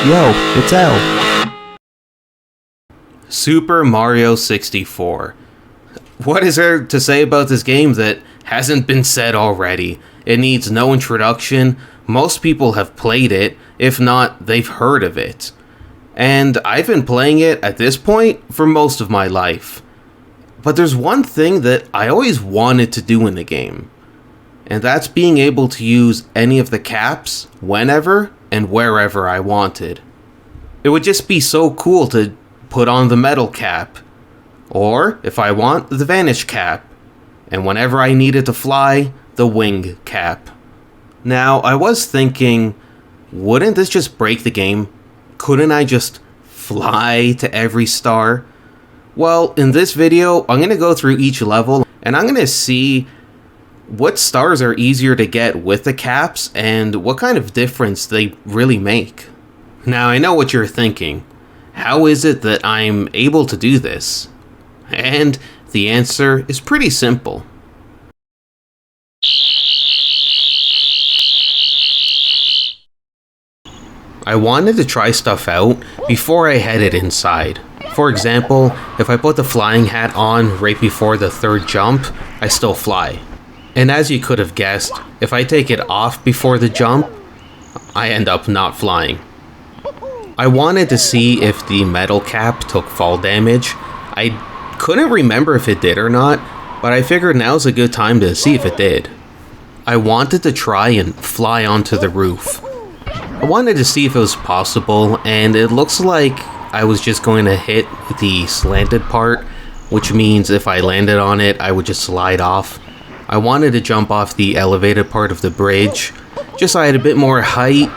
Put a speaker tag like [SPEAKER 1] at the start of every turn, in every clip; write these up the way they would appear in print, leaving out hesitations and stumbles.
[SPEAKER 1] Yo, it's L.
[SPEAKER 2] Super Mario 64. What is there to say about this game that hasn't been said already? It needs no introduction. Most people have played it. If not, they've heard of it. And I've been playing it at this point for most of my life. But there's one thing that I always wanted to do in the game. And that's being able to use any of the caps whenever and wherever I wanted. It would just be so cool to put on the metal cap. Or, if I want, the vanish cap. And whenever I needed to fly, the wing cap. Now, I was thinking, wouldn't this just break the game? Couldn't I just fly to every star? Well, in this video, I'm going to go through each level, and I'm going to see what stars are easier to get with the caps, and what kind of difference they really make. Now, I know what you're thinking. How is it that I'm able to do this? And the answer is pretty simple. I wanted to try stuff out before I headed inside. For example, if I put the flying hat on right before the third jump, I still fly. And as you could have guessed, if I take it off before the jump, I end up not flying. I wanted to see if the metal cap took fall damage. I couldn't remember if it did or not, but I figured now's a good time to see if it did. I wanted to try and fly onto the roof. I wanted to see if it was possible, and it looks like I was just going to hit the slanted part, which means if I landed on it, I would just slide off. I wanted to jump off the elevated part of the bridge, just so I had a bit more height,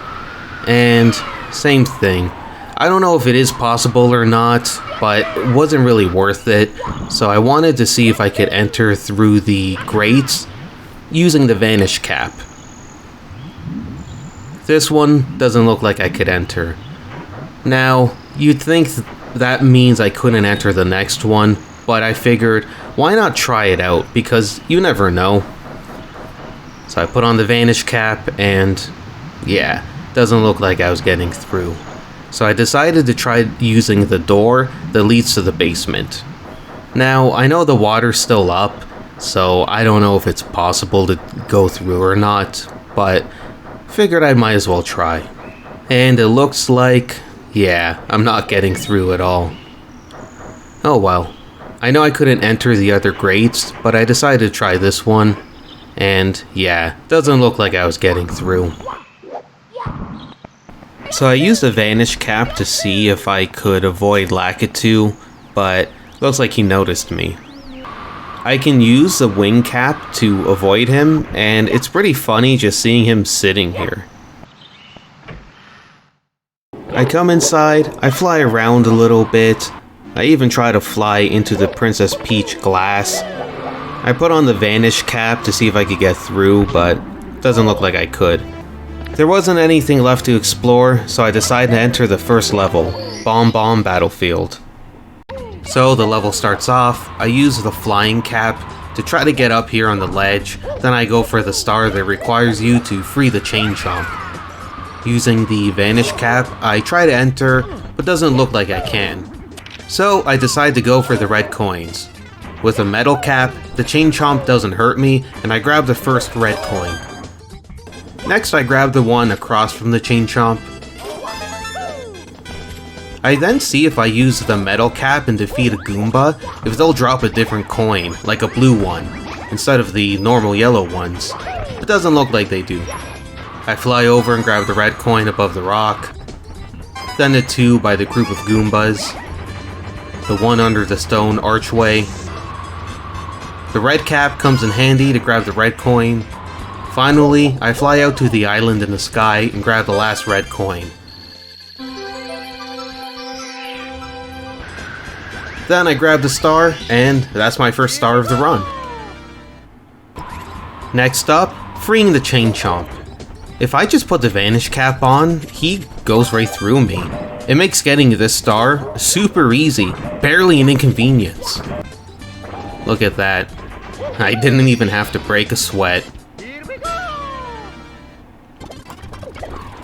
[SPEAKER 2] and same thing. I don't know if it is possible or not, but it wasn't really worth it, so I wanted to see if I could enter through the grates using the vanish cap. This one doesn't look like I could enter. Now, you'd think that means I couldn't enter the next one, but I figured, why not try it out, because you never know. So I put on the vanish cap, and yeah, doesn't look like I was getting through. So I decided to try using the door that leads to the basement. Now, I know the water's still up, so I don't know if it's possible to go through or not, but figured I might as well try. And it looks like, yeah, I'm not getting through at all. Oh well. I know I couldn't enter the other grates, but I decided to try this one. And yeah, doesn't look like I was getting through. So I used the vanish cap to see if I could avoid Lakitu, but looks like he noticed me. I can use the wing cap to avoid him, and it's pretty funny just seeing him sitting here. I come inside, I fly around a little bit, I even try to fly into the Princess Peach glass. I put on the vanish cap to see if I could get through, but doesn't look like I could. There wasn't anything left to explore, so I decided to enter the first level, Bomb Bomb Battlefield. So the level starts off, I use the flying cap to try to get up here on the ledge, then I go for the star that requires you to free the chain chomp. Using the vanish cap, I try to enter, but doesn't look like I can. So I decide to go for the red coins. With a metal cap, the chain chomp doesn't hurt me, and I grab the first red coin. Next I grab the one across from the chain chomp. I then see if I use the metal cap and defeat a Goomba, if they'll drop a different coin, like a blue one, instead of the normal yellow ones. It doesn't look like they do. I fly over and grab the red coin above the rock, then the two by the group of Goombas, the one under the stone archway. The red cap comes in handy to grab the red coin. Finally, I fly out to the island in the sky and grab the last red coin. Then I grab the star, and that's my first star of the run. Next up, freeing the chain chomp. If I just put the vanish cap on, he goes right through me. It makes getting this star super easy, barely an inconvenience. Look at that. I didn't even have to break a sweat.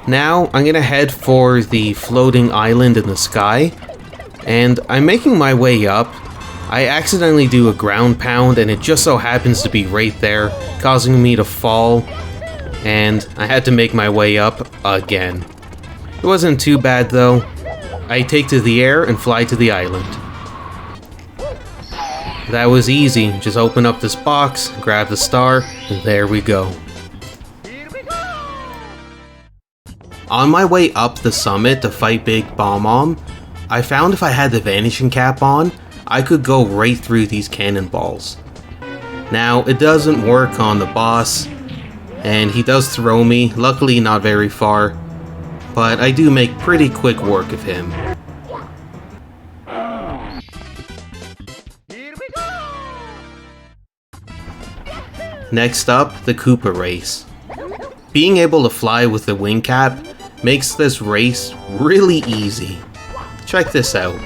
[SPEAKER 2] Now, I'm gonna head for the floating island in the sky, and I'm making my way up. I accidentally do a ground pound, and it just so happens to be right there, causing me to fall, and I had to make my way up again. It wasn't too bad though. I take to the air and fly to the island. That was easy, just open up this box, grab the star, and there we go. On my way up the summit to fight Big Bob-omb, I found if I had the Vanishing Cap on, I could go right through these cannonballs. Now, it doesn't work on the boss, and he does throw me, luckily not very far, but I do make pretty quick work of him. Next up, the Koopa race. Being able to fly with the wing cap makes this race really easy. Check this out.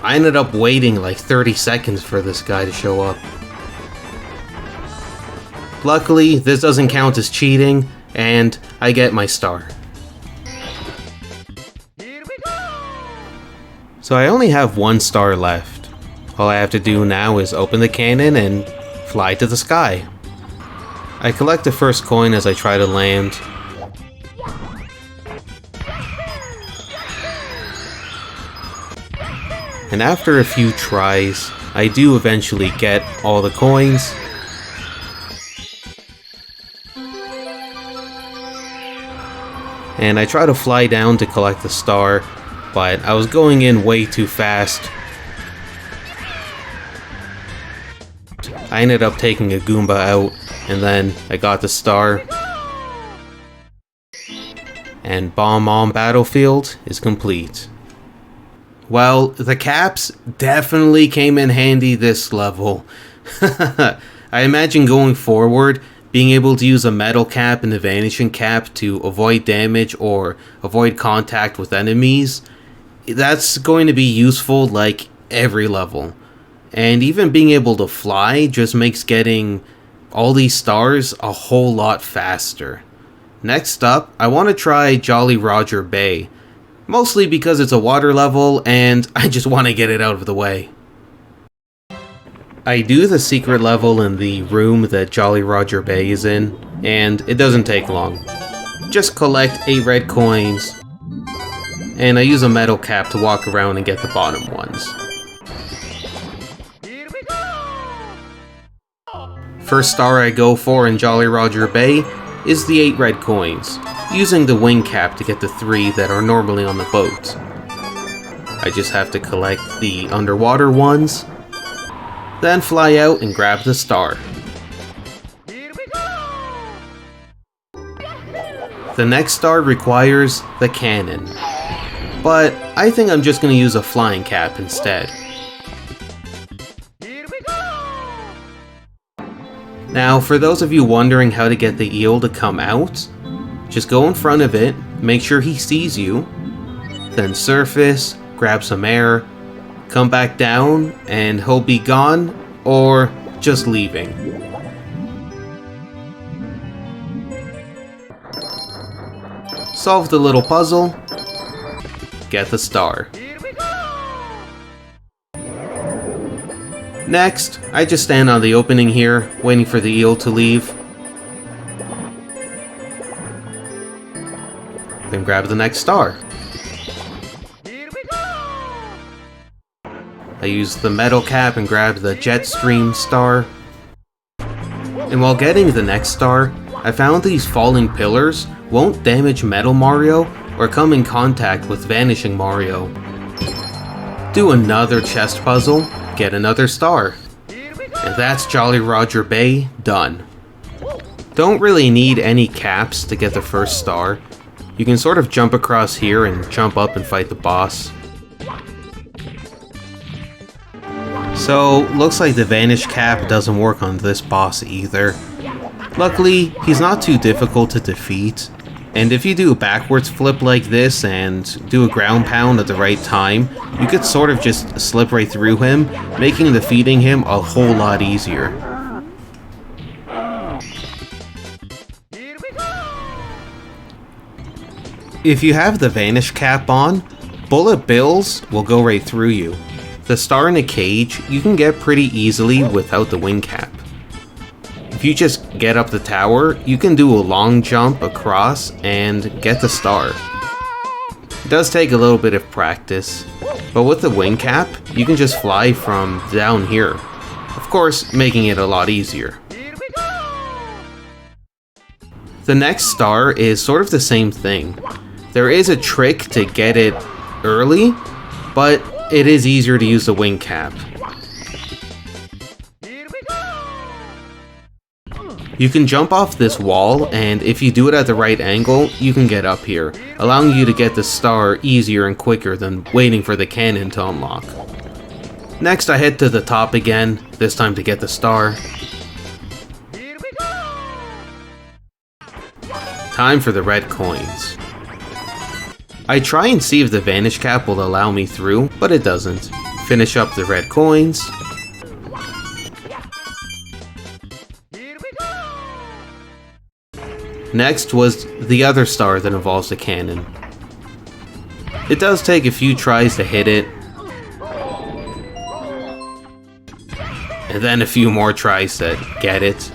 [SPEAKER 2] I ended up waiting like 30 seconds for this guy to show up. Luckily, this doesn't count as cheating, and I get my star. So I only have one star left. All I have to do now is open the cannon and fly to the sky. I collect the first coin as I try to land. And after a few tries, I do eventually get all the coins. And I try to fly down to collect the star, but I was going in way too fast. I ended up taking a Goomba out, and then I got the star. And Bob-omb Battlefield is complete. Well, the caps definitely came in handy this level. I imagine going forward, being able to use a metal cap and a vanishing cap to avoid damage or avoid contact with enemies, that's going to be useful like every level. And even being able to fly just makes getting all these stars a whole lot faster. Next up, I want to try Jolly Roger Bay. Mostly because it's a water level and I just want to get it out of the way. I do the secret level in the room that Jolly Roger Bay is in, and it doesn't take long. Just collect 8 red coins, and I use a metal cap to walk around and get the bottom ones. First star I go for in Jolly Roger Bay is the 8 red coins, using the wing cap to get the 3 that are normally on the boat. I just have to collect the underwater ones, then fly out and grab the star. The next star requires the cannon, but I think I'm just going to use a flying cap instead. Now, for those of you wondering how to get the eel to come out, just go in front of it, make sure he sees you, then surface, grab some air, come back down, and he'll be gone, or just leaving. Solve the little puzzle, get the star. Next, I just stand on the opening here, waiting for the eel to leave. Then grab the next star. I use the metal cap and grab the Jetstream star. And while getting the next star, I found these falling pillars won't damage Metal Mario or come in contact with Vanishing Mario. Do another chest puzzle, get another star. And that's Jolly Roger Bay done. Don't really need any caps to get the first star. You can sort of jump across here and jump up and fight the boss. So, looks like the Vanish Cap doesn't work on this boss either. Luckily, he's not too difficult to defeat, and if you do a backwards flip like this and do a ground pound at the right time, you could sort of just slip right through him, making defeating him a whole lot easier. If you have the Vanish Cap on, bullet bills will go right through you. The star in a cage you can get pretty easily without the wing cap. If you just get up the tower, you can do a long jump across and get the star. It does take a little bit of practice, but with the wing cap, you can just fly from down here. Of course, making it a lot easier. The next star is sort of the same thing. There is a trick to get it early, but it is easier to use the wing cap. You can jump off this wall, and if you do it at the right angle, you can get up here, allowing you to get the star easier and quicker than waiting for the cannon to unlock. Next, I head to the top again, this time to get the star. Time for the red coins. I try and see if the Vanish Cap will allow me through, but it doesn't. Finish up the red coins. Next was the other star that involves the cannon. It does take a few tries to hit it, and then a few more tries to get it.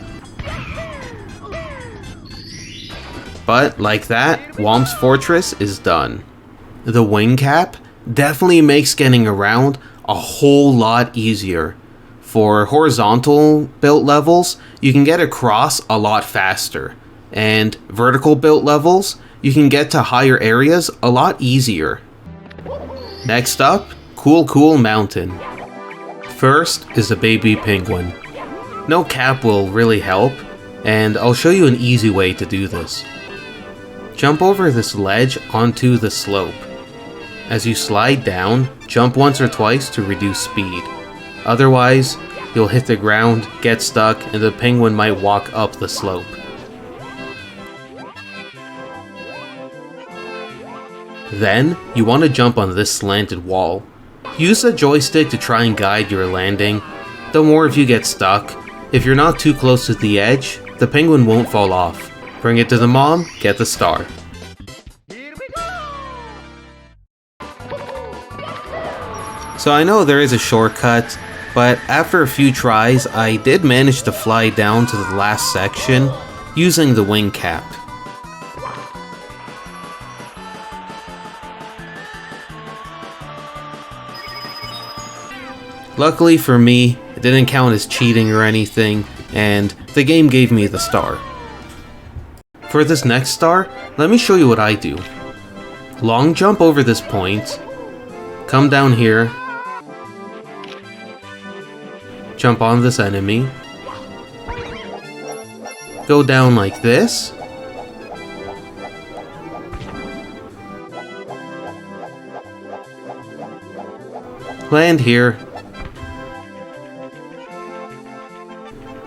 [SPEAKER 2] But, like that, Whomp's Fortress is done. The wing cap definitely makes getting around a whole lot easier. For horizontal built levels, you can get across a lot faster. And vertical built levels, you can get to higher areas a lot easier. Next up, Cool Mountain. First is the baby penguin. No cap will really help, and I'll show you an easy way to do this. Jump over this ledge onto the slope. As you slide down, jump once or twice to reduce speed. Otherwise, you'll hit the ground, get stuck, and the penguin might walk up the slope. Then, you want to jump on this slanted wall. Use the joystick to try and guide your landing. Don't worry if you get stuck. If you're not too close to the edge, the penguin won't fall off. Bring it to the mom, get the star. So I know there is a shortcut, but after a few tries, I did manage to fly down to the last section using the wing cap. Luckily for me, it didn't count as cheating or anything, and the game gave me the star. For this next star, let me show you what I do. Long jump over this point, come down here, jump on this enemy, go down like this, land here,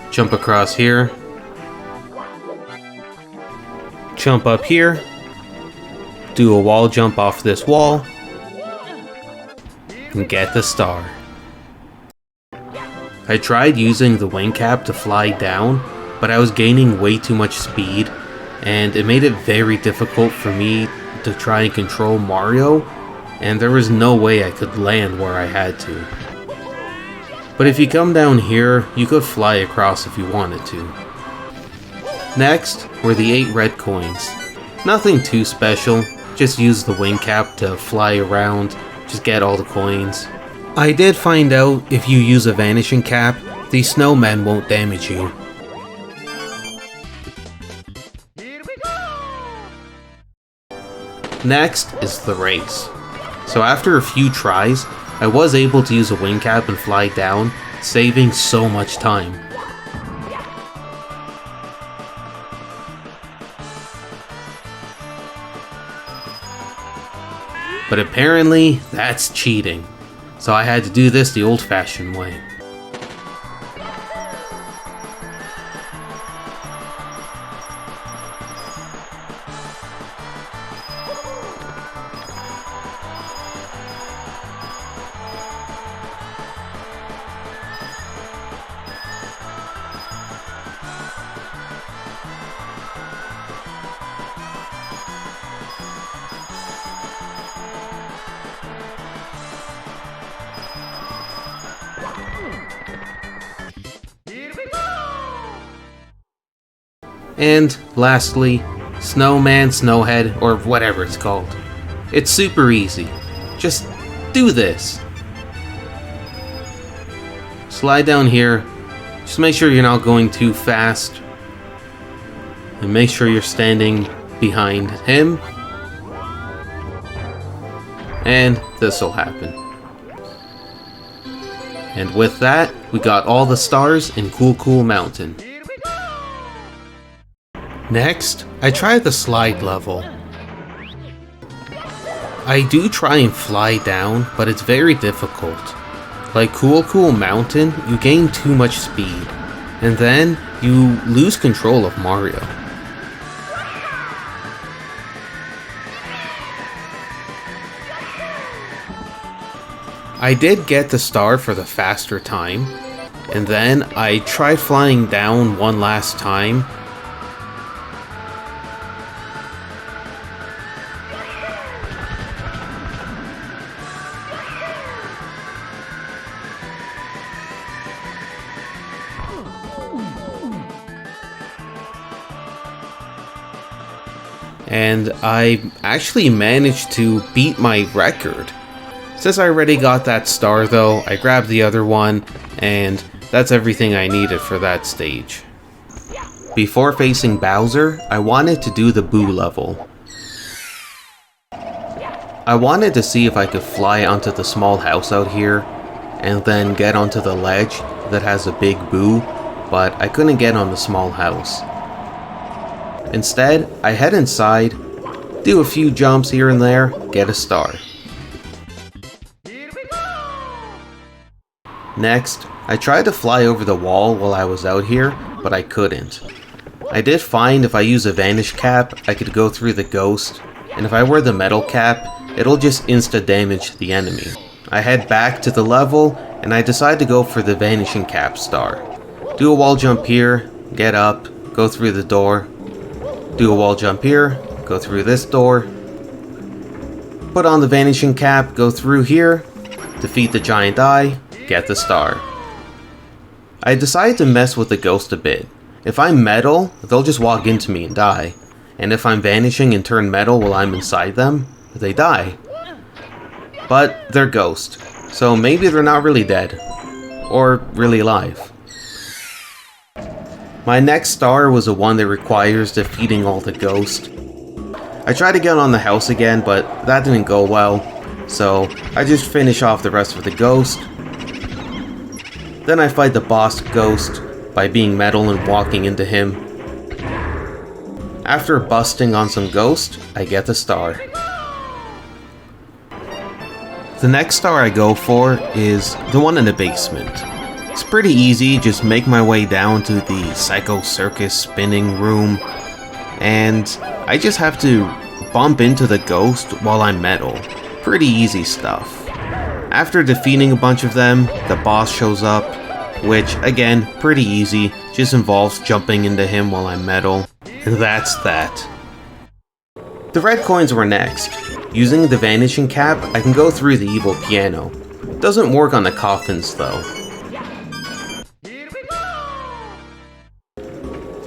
[SPEAKER 2] jump across here, jump up here, do a wall jump off this wall, and get the star. I tried using the wing cap to fly down, but I was gaining way too much speed, and it made it very difficult for me to try and control Mario, and there was no way I could land where I had to. But if you come down here, you could fly across if you wanted to. Next were the 8 red coins. Nothing too special, just use the wing cap to fly around, just get all the coins. I did find out if you use a vanishing cap, the snowmen won't damage you. Next is the race. So after a few tries, I was able to use a wing cap and fly down, saving so much time. But apparently, that's cheating. So I had to do this the old-fashioned way. And lastly, Snowman Snowhead, or whatever it's called. It's super easy. Just do this. Slide down here. Just make sure you're not going too fast. And make sure you're standing behind him. And this will happen. And with that, we got all the stars in Cool Cool Mountain. Next, I tried the slide level. I do try and fly down, but it's very difficult. Like Cool Cool Mountain, you gain too much speed, and then you lose control of Mario. I did get the star for the faster time, and then I tried flying down one last time. And I actually managed to beat my record. Since I already got that star though, I grabbed the other one, and that's everything I needed for that stage. Before facing Bowser, I wanted to do the Boo level. I wanted to see if I could fly onto the small house out here, and then get onto the ledge that has a big Boo, but I couldn't get on the small house. Instead, I head inside, do a few jumps here and there, get a star. Next, I tried to fly over the wall while I was out here, but I couldn't. I did find if I use a vanish cap, I could go through the ghost, and if I wear the metal cap, it'll just insta-damage the enemy. I head back to the level, and I decide to go for the vanishing cap star. Do a wall jump here, get up, go through the door. Do a wall jump here, go through this door. Put on the vanishing cap, go through here, defeat the giant eye, get the star. I decided to mess with the ghost a bit. If I'm metal, they'll just walk into me and die. And if I'm vanishing and turn metal while I'm inside them, they die. But they're ghost, so maybe they're not really dead. Or really alive. My next star was the one that requires defeating all the ghosts. I tried to get on the house again, but that didn't go well, so I just finish off the rest of the ghost. Then I fight the boss ghost by being metal and walking into him. After busting on some ghost, I get the star. The next star I go for is the one in the basement. It's pretty easy, just make my way down to the Psycho Circus spinning room, and I just have to bump into the ghost while I'm metal. Pretty easy stuff. After defeating a bunch of them, the boss shows up, which again, pretty easy, just involves jumping into him while I'm metal, and that's that. The red coins were next. Using the vanishing cap, I can go through the evil piano. Doesn't work on the coffins though.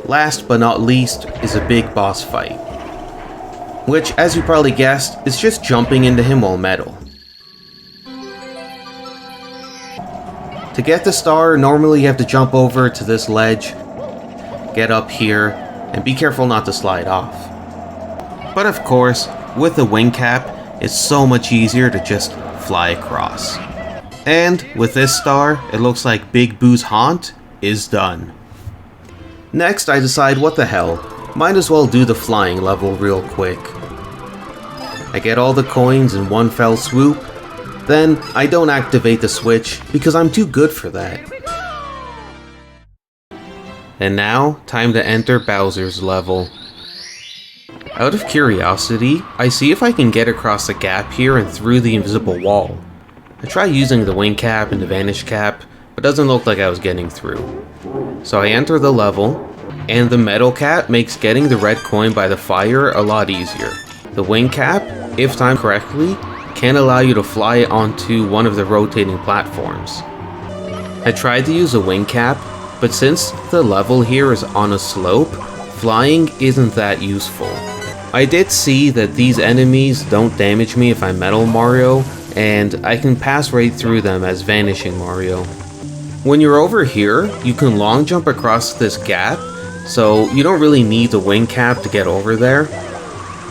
[SPEAKER 2] Last but not least is a big boss fight, which, as you probably guessed, is just jumping into him while metal. To get the star, normally you have to jump over to this ledge, get up here, and be careful not to slide off. But of course, with the wing cap, it's so much easier to just fly across. And with this star, it looks like Big Boo's haunt is done. Next, I decide what the hell, might as well do the flying level real quick. I get all the coins in one fell swoop, then I don't activate the switch because I'm too good for that. And now, time to enter Bowser's level. Out of curiosity, I see if I can get across the gap here and through the invisible wall. I try using the wing cap and the vanish cap, but doesn't look like I was getting through. So I enter the level, and the metal cap makes getting the red coin by the fire a lot easier. The wing cap, if timed correctly, can allow you to fly onto one of the rotating platforms. I tried to use a wing cap, but since the level here is on a slope, flying isn't that useful. I did see that these enemies don't damage me if I'm Metal Mario, and I can pass right through them as Vanishing Mario. When you're over here, you can long jump across this gap, so you don't really need the wing cap to get over there.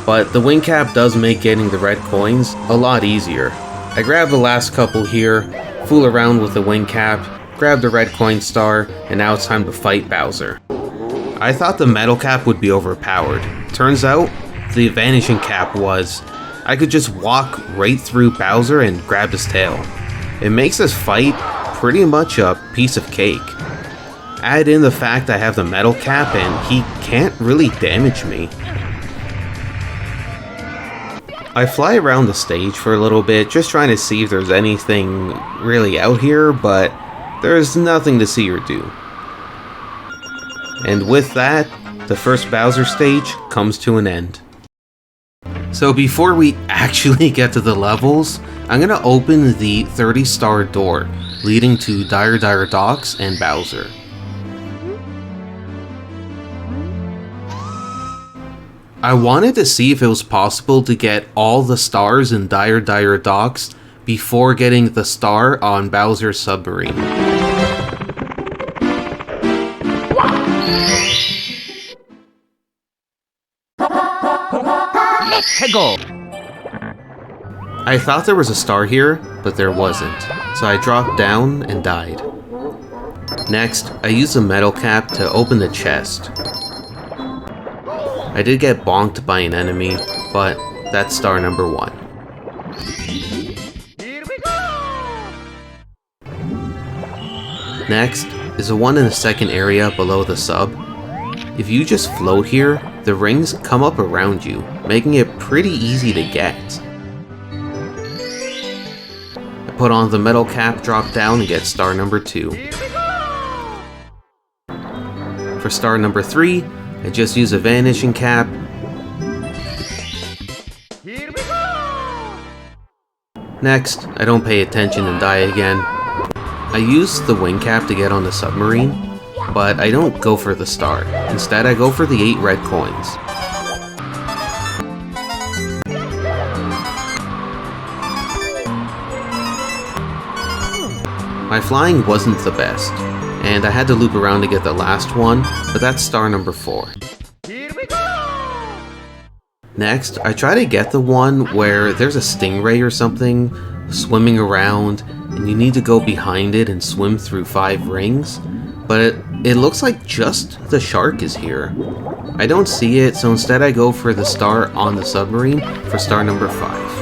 [SPEAKER 2] But the wing cap does make getting the red coins a lot easier. I grab the last couple here, fool around with the wing cap, grab the red coin star, and now it's time to fight Bowser. I thought the metal cap would be overpowered. Turns out, the vanishing cap was. I could just walk right through Bowser and grab his tail. It makes this fight pretty much a piece of cake. Add in the fact I have the metal cap and he can't really damage me. I fly around the stage for a little bit, just trying to see if there's anything really out here, but there's nothing to see or do. And with that, the first Bowser stage comes to an end. So before we actually get to the levels, I'm gonna open the 30-star door leading to Dire Dire Docks and Bowser. I wanted to see if it was possible to get all the stars in Dire Dire Docks before getting the star on Bowser's submarine.
[SPEAKER 1] Let's go!
[SPEAKER 2] I thought there was a star here, but there wasn't, so I dropped down and died. Next, I used the metal cap to open the chest. I did get bonked by an enemy, but that's star number 1. Next is the one in the second area below the sub. If you just float here, the rings come up around you, making it pretty easy to get. I put on the metal cap, drop down, and get star number 2. For star number 3, I just use a vanishing cap. Next, I don't pay attention and die again. I use the wing cap to get on the submarine, but I don't go for the star. Instead, I go for the 8 red coins. My flying wasn't the best, and I had to loop around to get the last one, but that's star number 4. Next, I try to get the one where there's a stingray or something swimming around, and you need to go behind it and swim through 5 rings, but it looks like just the shark is here. I don't see it, so instead I go for the star on the submarine for star number 5.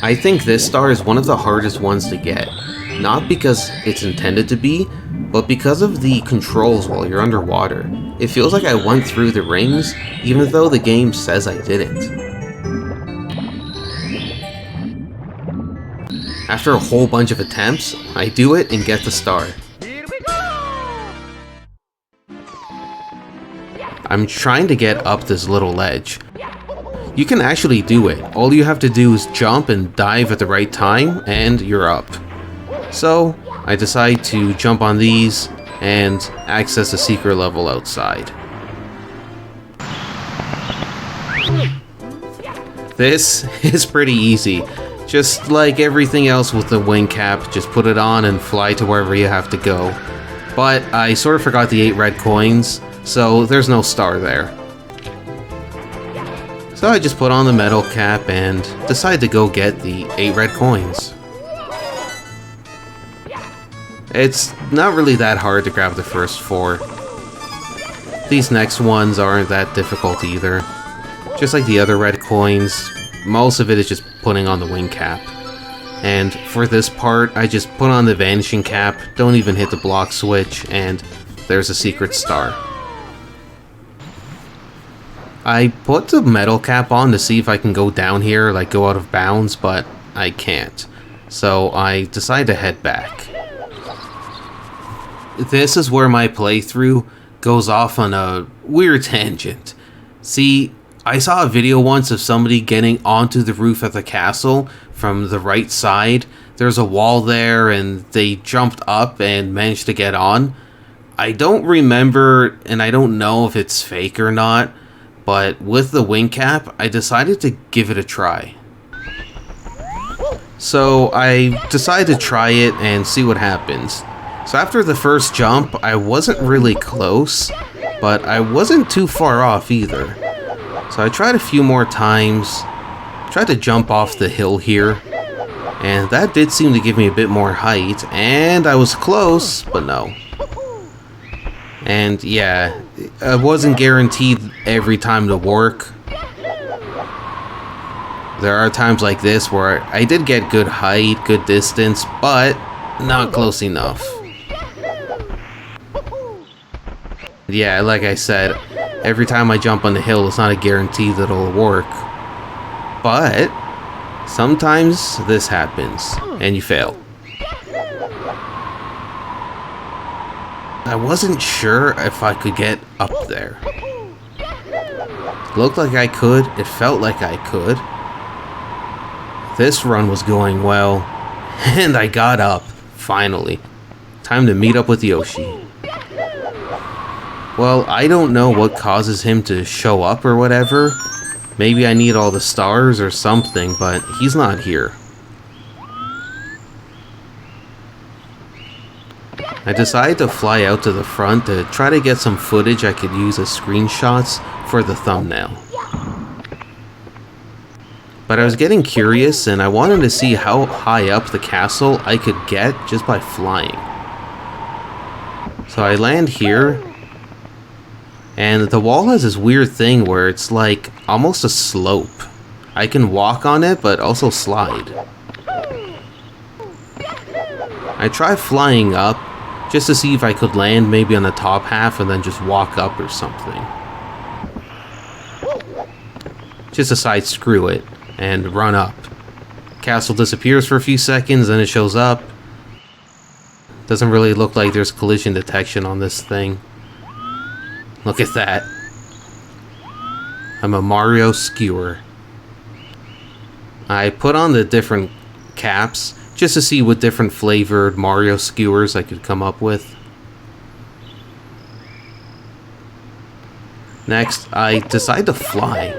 [SPEAKER 2] I think this star is one of the hardest ones to get, not because it's intended to be, but because of the controls while you're underwater. It feels like I went through the rings, even though the game says I didn't. After a whole bunch of attempts, I do it and get the star. I'm trying to get up this little ledge. You can actually do it. All you have to do is jump and dive at the right time, and you're up. So, I decide to jump on these and access a secret level outside. This is pretty easy. Just like everything else with the wing cap, just put it on and fly to wherever you have to go. But I sort of forgot the 8 red coins, so there's no star there. So I just put on the metal cap and decide to go get the 8 red coins. It's not really that hard to grab the first 4. These next ones aren't that difficult either. Just like the other red coins, most of it is just putting on the wing cap. And for this part, I just put on the vanishing cap, don't even hit the block switch, and there's a secret star. I put the metal cap on to see if I can go down here, like go out of bounds, but I can't. So I decide to head back. This is where my playthrough goes off on a weird tangent. See, I saw a video once of somebody getting onto the roof of the castle from the right side. There's a wall there and they jumped up and managed to get on. I don't remember and I don't know if it's fake or not, but with the wing cap, I decided to give it a try. So I decided to try it and see what happens. So after the first jump, I wasn't really close, but I wasn't too far off either. So I tried a few more times, tried to jump off the hill here, and that did seem to give me a bit more height, and I was close, but no. And yeah, it wasn't guaranteed every time to work. There are times like this where I did get good height, good distance, but not close enough. Yeah, like I said, every time I jump on the hill, it's not a guarantee that it'll work. But sometimes this happens, and you fail. I wasn't sure if I could get up there. It looked like I could, it felt like I could. This run was going well, and I got up, finally. Time to meet up with Yoshi. Well, I don't know what causes him to show up or whatever. Maybe I need all the stars or something, but he's not here. I decided to fly out to the front to try to get some footage I could use as screenshots for the thumbnail. But I was getting curious and I wanted to see how high up the castle I could get just by flying. So I land here. And the wall has this weird thing where it's like almost a slope. I can walk on it, but also slide. I try flying up just to see if I could land maybe on the top half and then just walk up or something. Just decide screw it and run up. Castle disappears for a few seconds, then it shows up. Doesn't really look like there's collision detection on this thing. Look at that. I'm a Mario skewer. I put on the different caps just to see what different flavored Mario skewers I could come up with. Next, I decide to fly.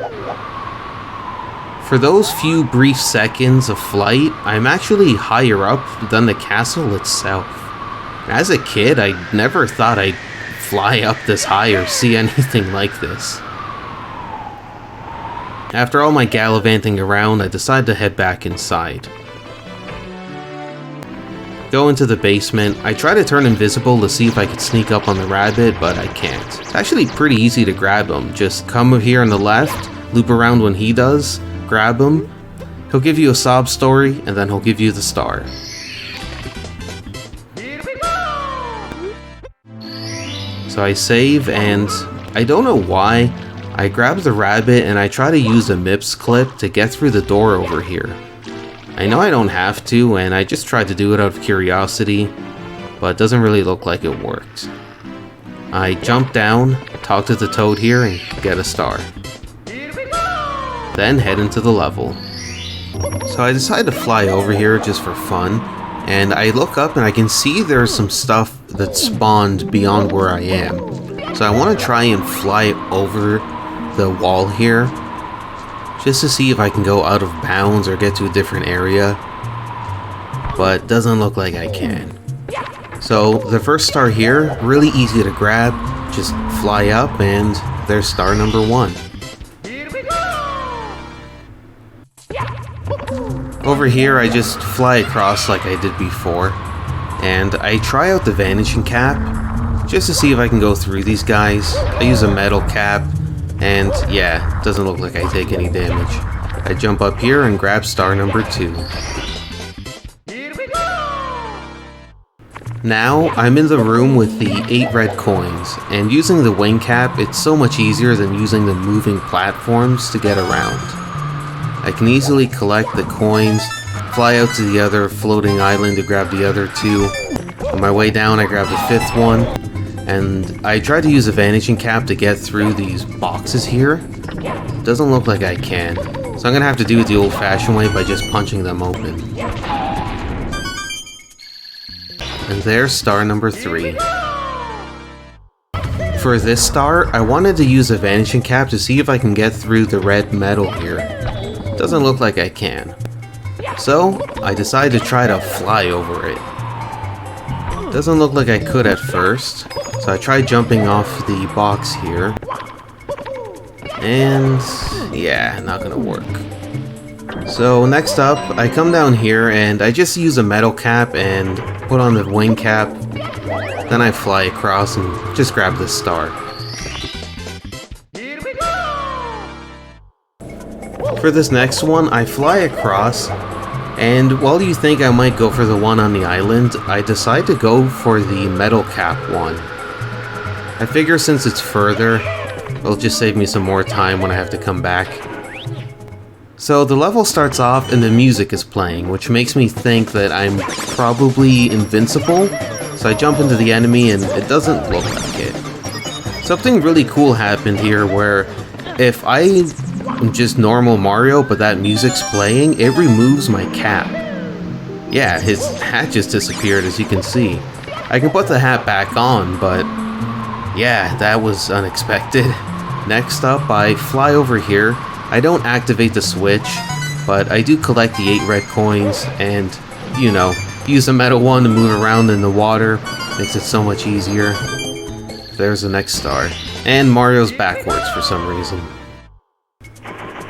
[SPEAKER 2] For those few brief seconds of flight, I'm actually higher up than the castle itself. As a kid, I never thought I'd fly up this high or see anything like this. After all my gallivanting around, I decide to head back inside. Go into the basement. I try to turn invisible to see if I could sneak up on the rabbit, but I can't. It's actually pretty easy to grab him. Just come over here on the left, loop around when he does, grab him. He'll give you a sob story, and then he'll give you the star. So I save, and I don't know why, I grab the rabbit and I try to use a MIPS clip to get through the door over here. I know I don't have to, and I just tried to do it out of curiosity, but it doesn't really look like it worked. I jump down, talk to the toad here, and get a star. Then head into the level. So I decide to fly over here just for fun, and I look up and I can see there's some stuff that spawned beyond where I am. So I want to try and fly over the wall here, just to see if I can go out of bounds or get to a different area, but doesn't look like I can. So the first star here, really easy to grab, just fly up and there's star number 1. Over here I just fly across like I did before, and I try out the vanishing cap just to see if I can go through these guys. I use a metal cap, and yeah, it doesn't look like I take any damage. I jump up here and grab star number 2. Now, I'm in the room with the 8 red coins, and using the wing cap, it's so much easier than using the moving platforms to get around. I can easily collect the coins, fly out to the other floating island to grab the other 2. On my way down, I grab the 5th one, and I try to use a vanishing cap to get through these boxes here. Doesn't look like I can, so I'm gonna have to do it the old-fashioned way by just punching them open. And there's star number 3. For this star, I wanted to use a vanishing cap to see if I can get through the red metal here. Doesn't look like I can. So, I decided to try to fly over it. Doesn't look like I could at first, so I tried jumping off the box here. And yeah, not gonna work. So next up, I come down here and I just use a metal cap and put on the wing cap. Then I fly across and just grab this star. For this next one, I fly across, and while you think I might go for the one on the island, I decide to go for the metal cap one. I figure since it's further, it'll just save me some more time when I have to come back. So the level starts off and the music is playing, which makes me think that I'm probably invincible. So I jump into the enemy and it doesn't look like it. Something really cool happened here where if I am just normal Mario but that music's playing, it removes my cap. Yeah, his hat just disappeared, as you can see. I can put the hat back on, but yeah, that was unexpected. Next up, I fly over here. I don't activate the switch, but I do collect the 8 red coins and, you know, use the metal one to move around in the water. Makes it so much easier. There's the next star. And Mario's backwards for some reason.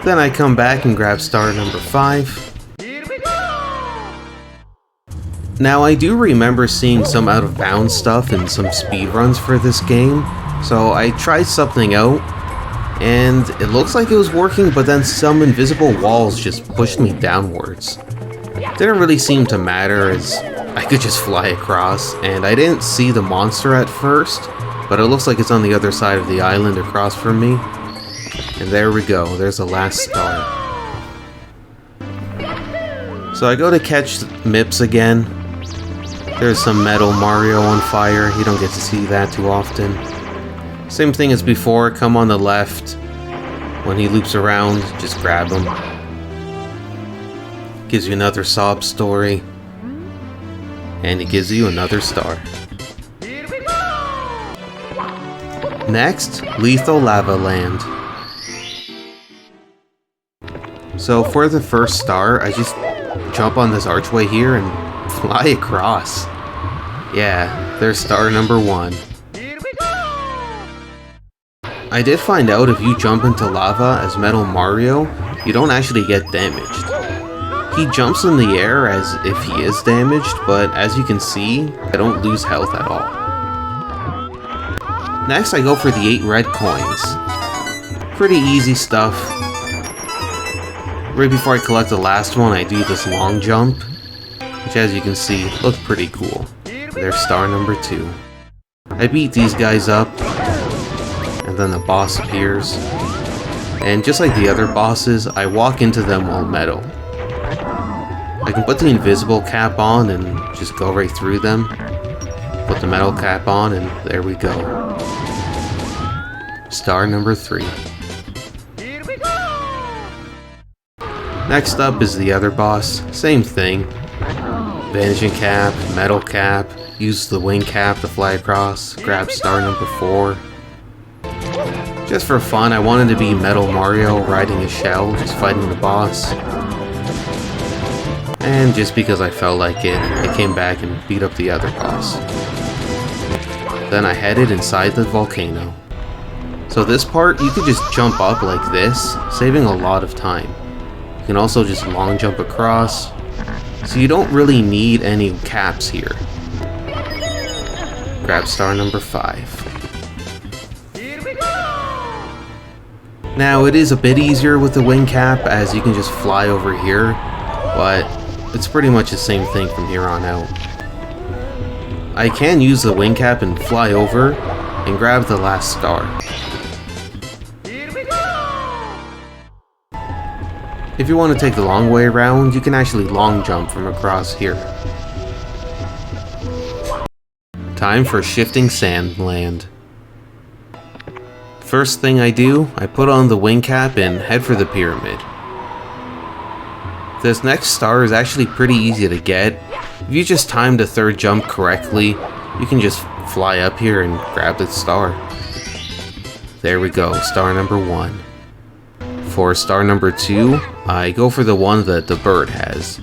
[SPEAKER 2] Then I come back and grab star number 5. Now I do remember seeing some out of bounds stuff in some speedruns for this game, so I tried something out. And it looks like it was working, but then some invisible walls just pushed me downwards. Didn't really seem to matter as I could just fly across, and I didn't see the monster at first, but it looks like it's on the other side of the island across from me. And there we go, there's the last star. So I go to catch Mips again. There's some metal Mario on fire, you don't get to see that too often. Same thing as before, come on the left. When he loops around, just grab him. Gives you another sob story. And it gives you another star. Next, Lethal Lava Land. So for the first star, I just jump on this archway here and fly across. Yeah, there's star number 1. I did find out if you jump into lava as Metal Mario, you don't actually get damaged. He jumps in the air as if he is damaged, but as you can see, I don't lose health at all. Next I go for the 8 red coins. Pretty easy stuff. Right before I collect the last one, I do this long jump, which as you can see, looked pretty cool. There's star number 2. I beat these guys up, and then the boss appears. And just like the other bosses, I walk into them all metal. I can put the invisible cap on and just go right through them. Put the metal cap on and there we go. Star number 3. Next up is the other boss. Same thing. Vanishing cap, metal cap, use the wing cap to fly across, grab star number 4. Just for fun, I wanted to be Metal Mario riding a shell, just fighting the boss. And just because I felt like it, I came back and beat up the other boss. Then I headed inside the volcano. So this part, you could just jump up like this, saving a lot of time. You can also just long jump across, so you don't really need any caps here. Grab star number 5. Now it is a bit easier with the wing cap as you can just fly over here, but it's pretty much the same thing from here on out. I can use the wing cap and fly over and grab the last star. If you want to take the long way around, you can actually long jump from across here. Time for Shifting Sand Land. First thing I do, I put on the wing cap and head for the pyramid. This next star is actually pretty easy to get. If you just time the third jump correctly, you can just fly up here and grab the star. There we go, star number 1. For star number 2, I go for the one that the bird has.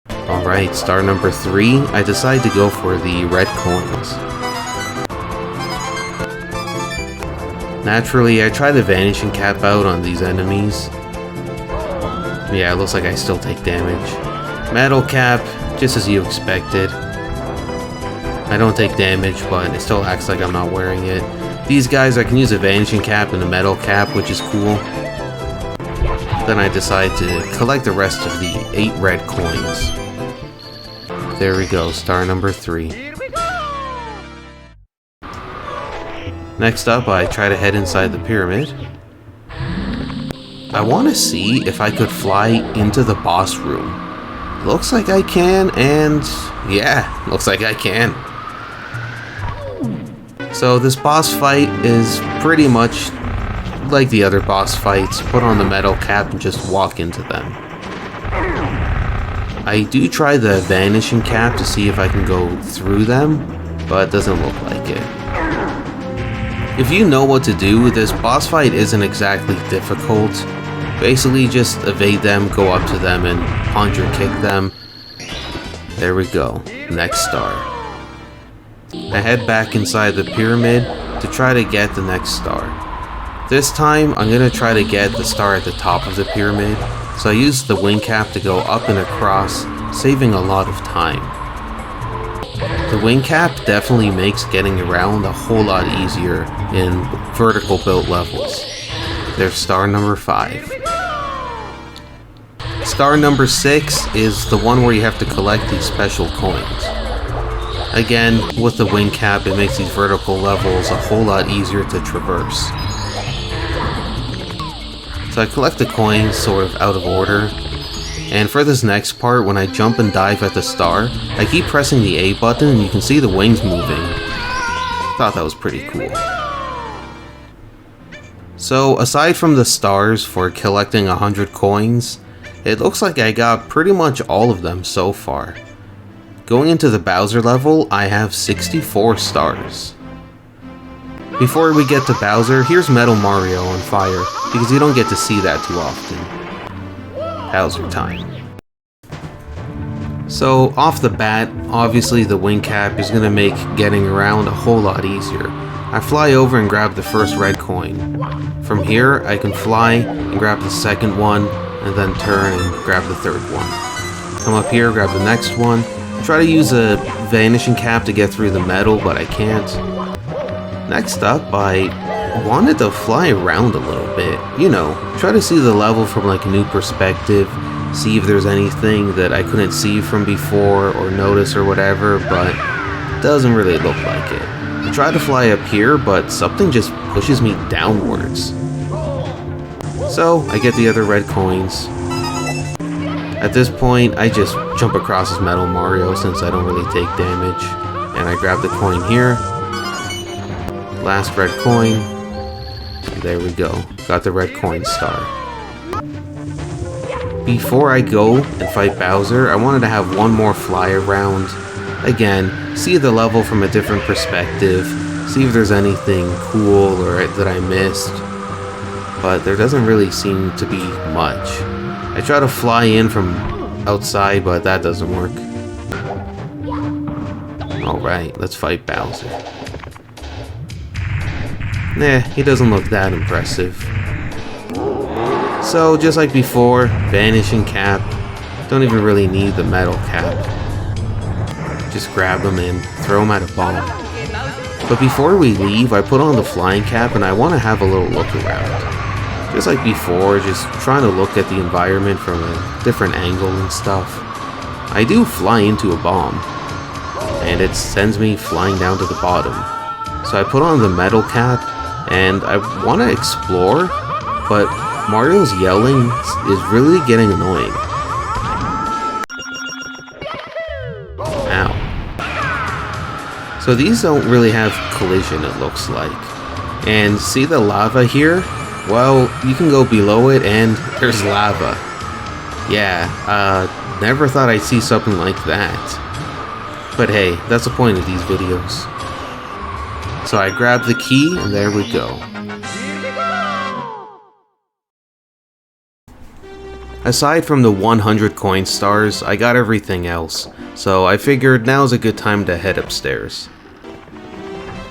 [SPEAKER 2] Alright, star number 3, I decide to go for the red coins. Naturally, I try the vanishing cap out on these enemies. Yeah, it looks like I still take damage. Metal cap, just as you expected. I don't take damage, but it still acts like I'm not wearing it. These guys, I can use a vanishing cap and a metal cap, which is cool. Then I decide to collect the rest of the 8 red coins. There we go, star number 3. Next up, I try to head inside the pyramid. I want to see if I could fly into the boss room. Looks like I can, and yeah, looks like I can. So this boss fight is pretty much like the other boss fights. Put on the metal cap and just walk into them. I do try the vanishing cap to see if I can go through them, but it doesn't look like it. If you know what to do, this boss fight isn't exactly difficult. Basically just evade them, go up to them, and punch or kick them. There we go, next star. I head back inside the pyramid to try to get the next star. This time, I'm going to try to get the star at the top of the pyramid, so I use the wing cap to go up and across, saving a lot of time. The wing cap definitely makes getting around a whole lot easier in vertical built levels. There's star number 5. Star number 6 is the one where you have to collect these special coins. Again, with the wing cap, it makes these vertical levels a whole lot easier to traverse. So I collect the coins sort of out of order, and for this next part, when I jump and dive at the star, I keep pressing the A button and you can see the wings moving. Thought that was pretty cool. So aside from the stars for collecting 100 coins, it looks like I got pretty much all of them so far. Going into the Bowser level, I have 64 stars. Before we get to Bowser, here's Metal Mario on fire, because you don't get to see that too often. Bowser time. So, off the bat, obviously the wing cap is going to make getting around a whole lot easier. I fly over and grab the first red coin. From here, I can fly and grab the second one, and then turn and grab the third one. Come up here, grab the next one. Try to use a vanishing cap to get through the metal, but I can't. Next up, I wanted to fly around a little bit. You know, try to see the level from like a new perspective, see if there's anything that I couldn't see from before or notice or whatever, but it doesn't really look like it. I try to fly up here, but something just pushes me downwards. So, I get the other red coins. At this point, I just jump across as Metal Mario since I don't really take damage. And I grab the coin here. Last red coin. There we go. Got the red coin star. Before I go and fight Bowser, I wanted to have one more fly around. Again, see the level from a different perspective. See if there's anything cool or that I missed. But there doesn't really seem to be much. I try to fly in from outside, but that doesn't work. Alright, let's fight Bowser. Nah, he doesn't look that impressive. So, just like before, Vanishing Cap. Don't even really need the metal cap. Just grab him and throw him at a bomb. But before we leave, I put on the flying cap and I want to have a little look around. Just like before, just trying to look at the environment from a different angle and stuff. I do fly into a bomb, and it sends me flying down to the bottom. So I put on the metal cap, and I want to explore, but Mario's yelling is really getting annoying. Ow. So these don't really have collision, it looks like. And see the lava here? Well, you can go below it and there's lava. Yeah, never thought I'd see something like that. But hey, that's the point of these videos. So I grabbed the key and there we go. Aside from the 100 coin stars, I got everything else, so I figured now's a good time to head upstairs.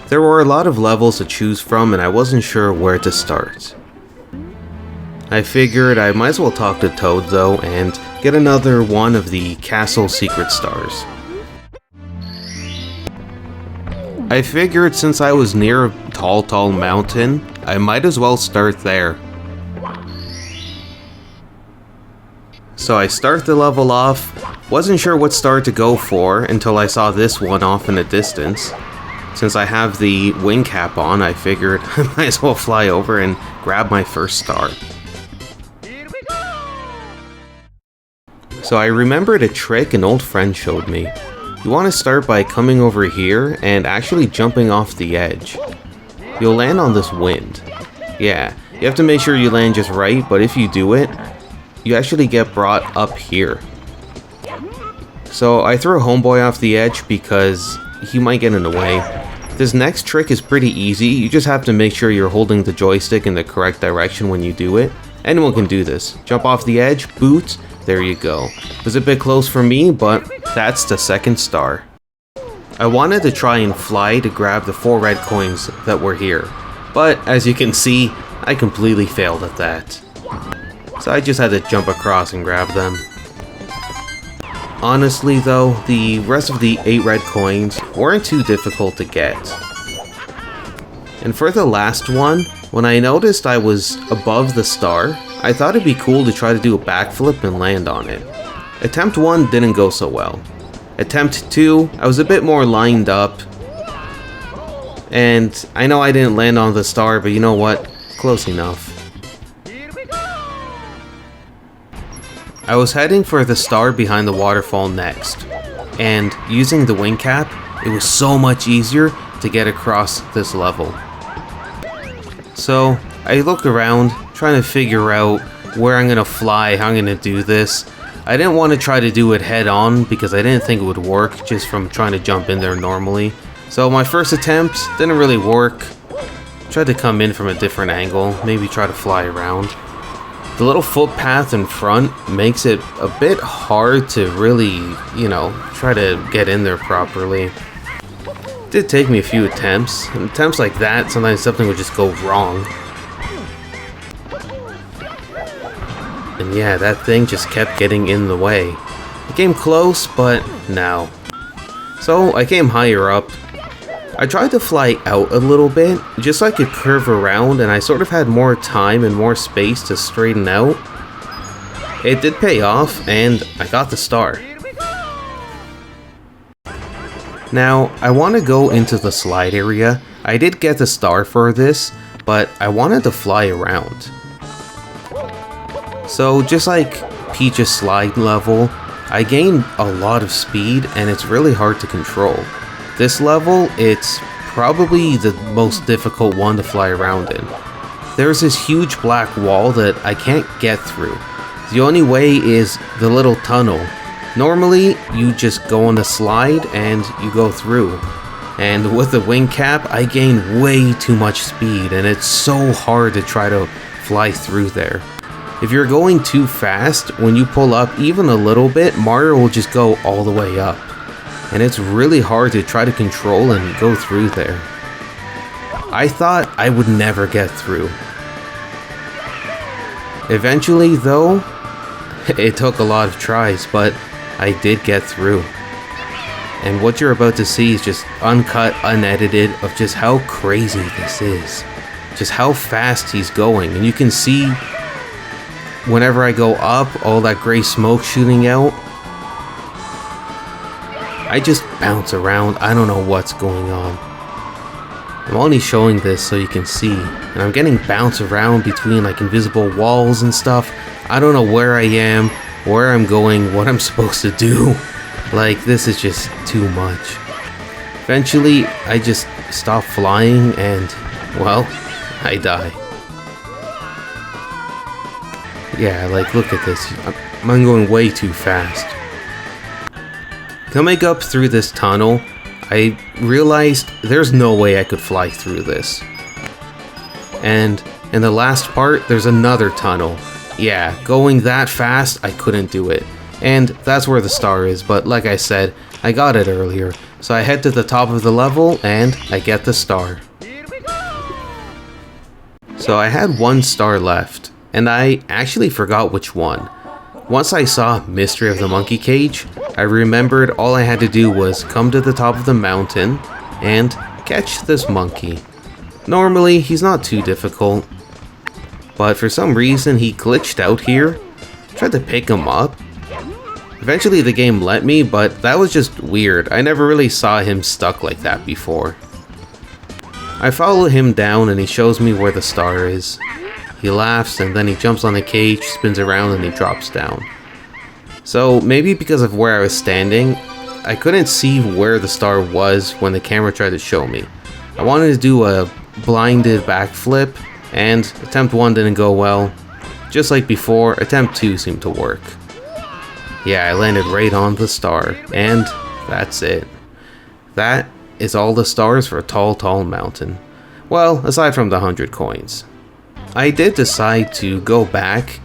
[SPEAKER 2] There were a lot of levels to choose from and I wasn't sure where to start. I figured I might as well talk to Toad though and get another one of the castle secret stars. I figured since I was near a tall mountain, I might as well start there. So I start the level off, wasn't sure what star to go for until I saw this one off in the distance. Since I have the wing cap on, I figured I might as well fly over and grab my first star. So I remembered a trick an old friend showed me. You want to start by coming over here and actually jumping off the edge. You'll land on this wind. Yeah, you have to make sure you land just right, but if you do it, you actually get brought up here. So I threw Homeboy off the edge because he might get in the way. This next trick is pretty easy, you just have to make sure you're holding the joystick in the correct direction when you do it. Anyone can do this. Jump off the edge, boot, there you go. It was a bit close for me, but that's the second star. I wanted to try and fly to grab the 4 red coins that were here, but as you can see, I completely failed at that. So I just had to jump across and grab them. Honestly though, the rest of the 8 red coins weren't too difficult to get. And for the last one, when I noticed I was above the star, I thought it'd be cool to try to do a backflip and land on it. Attempt 1 didn't go so well. Attempt 2, I was a bit more lined up. And I know I didn't land on the star, but you know what? Close enough. I was heading for the star behind the waterfall next, and using the wing cap, it was so much easier to get across this level. So I looked around, trying to figure out where I'm gonna fly, how I'm gonna do this. I didn't want to try to do it head on because I didn't think it would work just from trying to jump in there normally. So my first attempt didn't really work. Tried to come in from a different angle, maybe try to fly around. The little footpath in front makes it a bit hard to really, try to get in there properly. It did take me a few attempts. And attempts like that, sometimes something would just go wrong. And yeah, that thing just kept getting in the way. It came close, but no. So I came higher up. I tried to fly out a little bit, just so I could curve around, and I sort of had more time and more space to straighten out. It did pay off, and I got the star. Now, I want to go into the slide area. I did get the star for this, but I wanted to fly around. So, just like Peach's slide level, I gained a lot of speed, and it's really hard to control. This level, it's probably the most difficult one to fly around in. There's this huge black wall that I can't get through. The only way is the little tunnel. Normally, you just go on the slide and you go through. And with the wing cap, I gain way too much speed and it's so hard to try to fly through there. If you're going too fast, when you pull up even a little bit, Mario will just go all the way up. and it's really hard to try to control and go through there. I thought I would never get through. Eventually, though, it took a lot of tries, but I did get through. And what you're about to see is just uncut, unedited of just how crazy this is. Just how fast he's going. And you can see whenever I go up, all that gray smoke shooting out. I just bounce around. I don't know what's going on. I'm only showing this so you can see. And I'm getting bounced around between like invisible walls and stuff. I don't know where I am, where I'm going, what I'm supposed to do. Like, this is just too much. Eventually, I just stop flying and, well, I die. Yeah, like, look at this. I'm going way too fast. Coming up through this tunnel, I realized there's no way I could fly through this. And in the last part, there's another tunnel. Yeah, going that fast, I couldn't do it. And that's where the star is, but like I said, I got it earlier. So I head to the top of the level, and I get the star. So I had one star left, and I actually forgot which one. Once I saw Mystery of the Monkey Cage, I remembered all I had to do was come to the top of the mountain and catch this monkey. Normally, he's not too difficult, but for some reason he glitched out here. Tried to pick him up. Eventually the game let me, but that was just weird. I never really saw him stuck like that before. I follow him down and he shows me where the star is. He laughs and then he jumps on the cage, spins around and he drops down. So maybe because of where I was standing, I couldn't see where the star was when the camera tried to show me. I wanted to do a blinded backflip and attempt 1 didn't go well. Just like before, attempt 2 seemed to work. Yeah, I landed right on the star, and that's it. That is all the stars for a tall, tall mountain. Well, aside from the 100 coins. I did decide to go back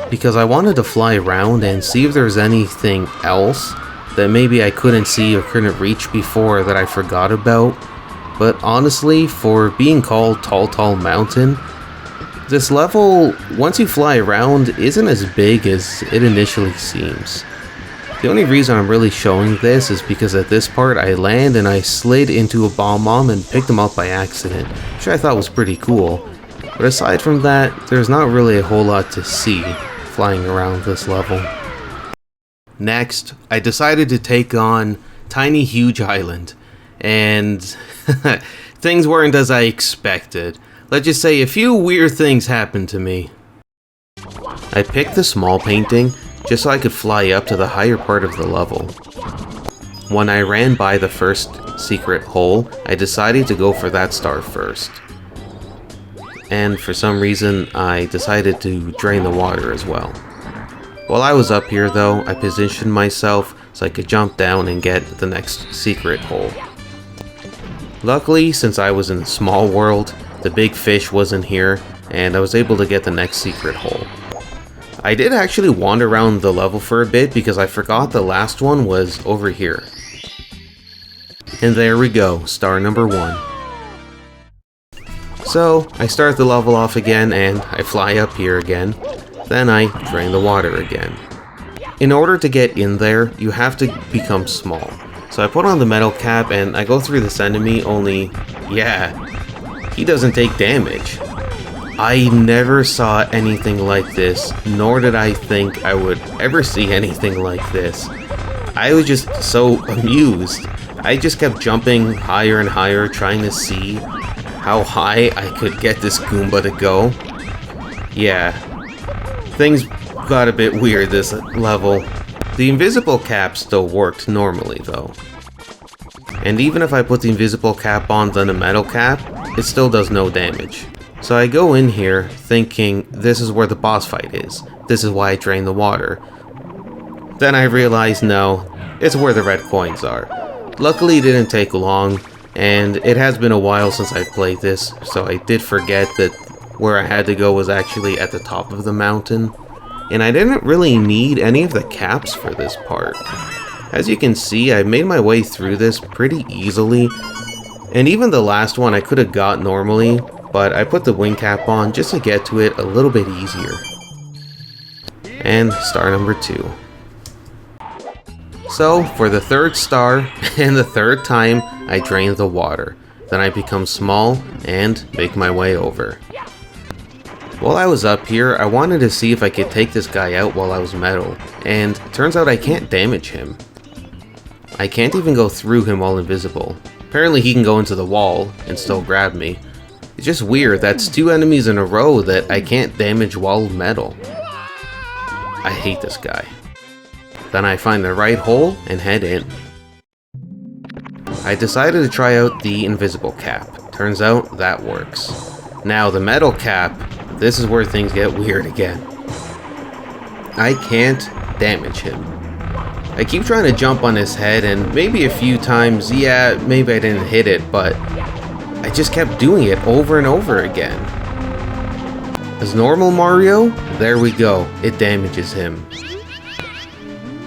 [SPEAKER 2] because I wanted to fly around and see if there's anything else that maybe I couldn't see or couldn't reach before that I forgot about. But honestly, for being called Tall, Tall Mountain, this level, once you fly around, isn't as big as it initially seems. The only reason I'm really showing this is because at this part I land and I slid into a bomb and picked them up by accident, which I thought was pretty cool. But aside from that, there's not really a whole lot to see flying around this level. Next, I decided to take on Tiny Huge Island, and things weren't as I expected. Let's just say a few weird things happened to me. I picked the small painting just so I could fly up to the higher part of the level. When I ran by the first secret hole, I decided to go for that star first. And for some reason, I decided to drain the water as well. While I was up here though, I positioned myself so I could jump down and get the next secret hole. Luckily, since I was in the small world, the big fish wasn't here, and I was able to get the next secret hole. I did actually wander around the level for a bit because I forgot the last one was over here. And there we go, star number 1. So, I start the level off again and I fly up here again, then I drain the water again. In order to get in there, you have to become small. So I put on the metal cap and I go through this enemy, only, yeah, he doesn't take damage. I never saw anything like this, nor did I think I would ever see anything like this. I was just so amused. I just kept jumping higher and higher, trying to see how high I could get this Goomba to go. Yeah, things got a bit weird this level. The invisible cap still worked normally though. And even if I put the invisible cap on then a metal cap, it still does no damage. So I go in here thinking this is where the boss fight is. This is why I drain the water. Then I realize no, it's where the red coins are. Luckily it didn't take long, and it has been a while since I've played this, so I did forget that where I had to go was actually at the top of the mountain. And I didn't really need any of the caps for this part. As you can see, I made my way through this pretty easily, and even the last one I could have got normally, but I put the wing cap on just to get to it a little bit easier. And star number 2. So, for the 3rd star, and the 3rd time, I drain the water. Then I become small, and make my way over. While I was up here, I wanted to see if I could take this guy out while I was metal, and turns out I can't damage him. I can't even go through him while invisible. Apparently he can go into the wall, and still grab me. It's just weird, that's 2 enemies in a row that I can't damage while metal. I hate this guy. Then I find the right hole and head in. I decided to try out the invisible cap. Turns out that works. Now the metal cap, this is where things get weird again. I can't damage him. I keep trying to jump on his head and maybe a few times, yeah, maybe I didn't hit it, but I just kept doing it over and over again. As normal Mario, there we go, it damages him.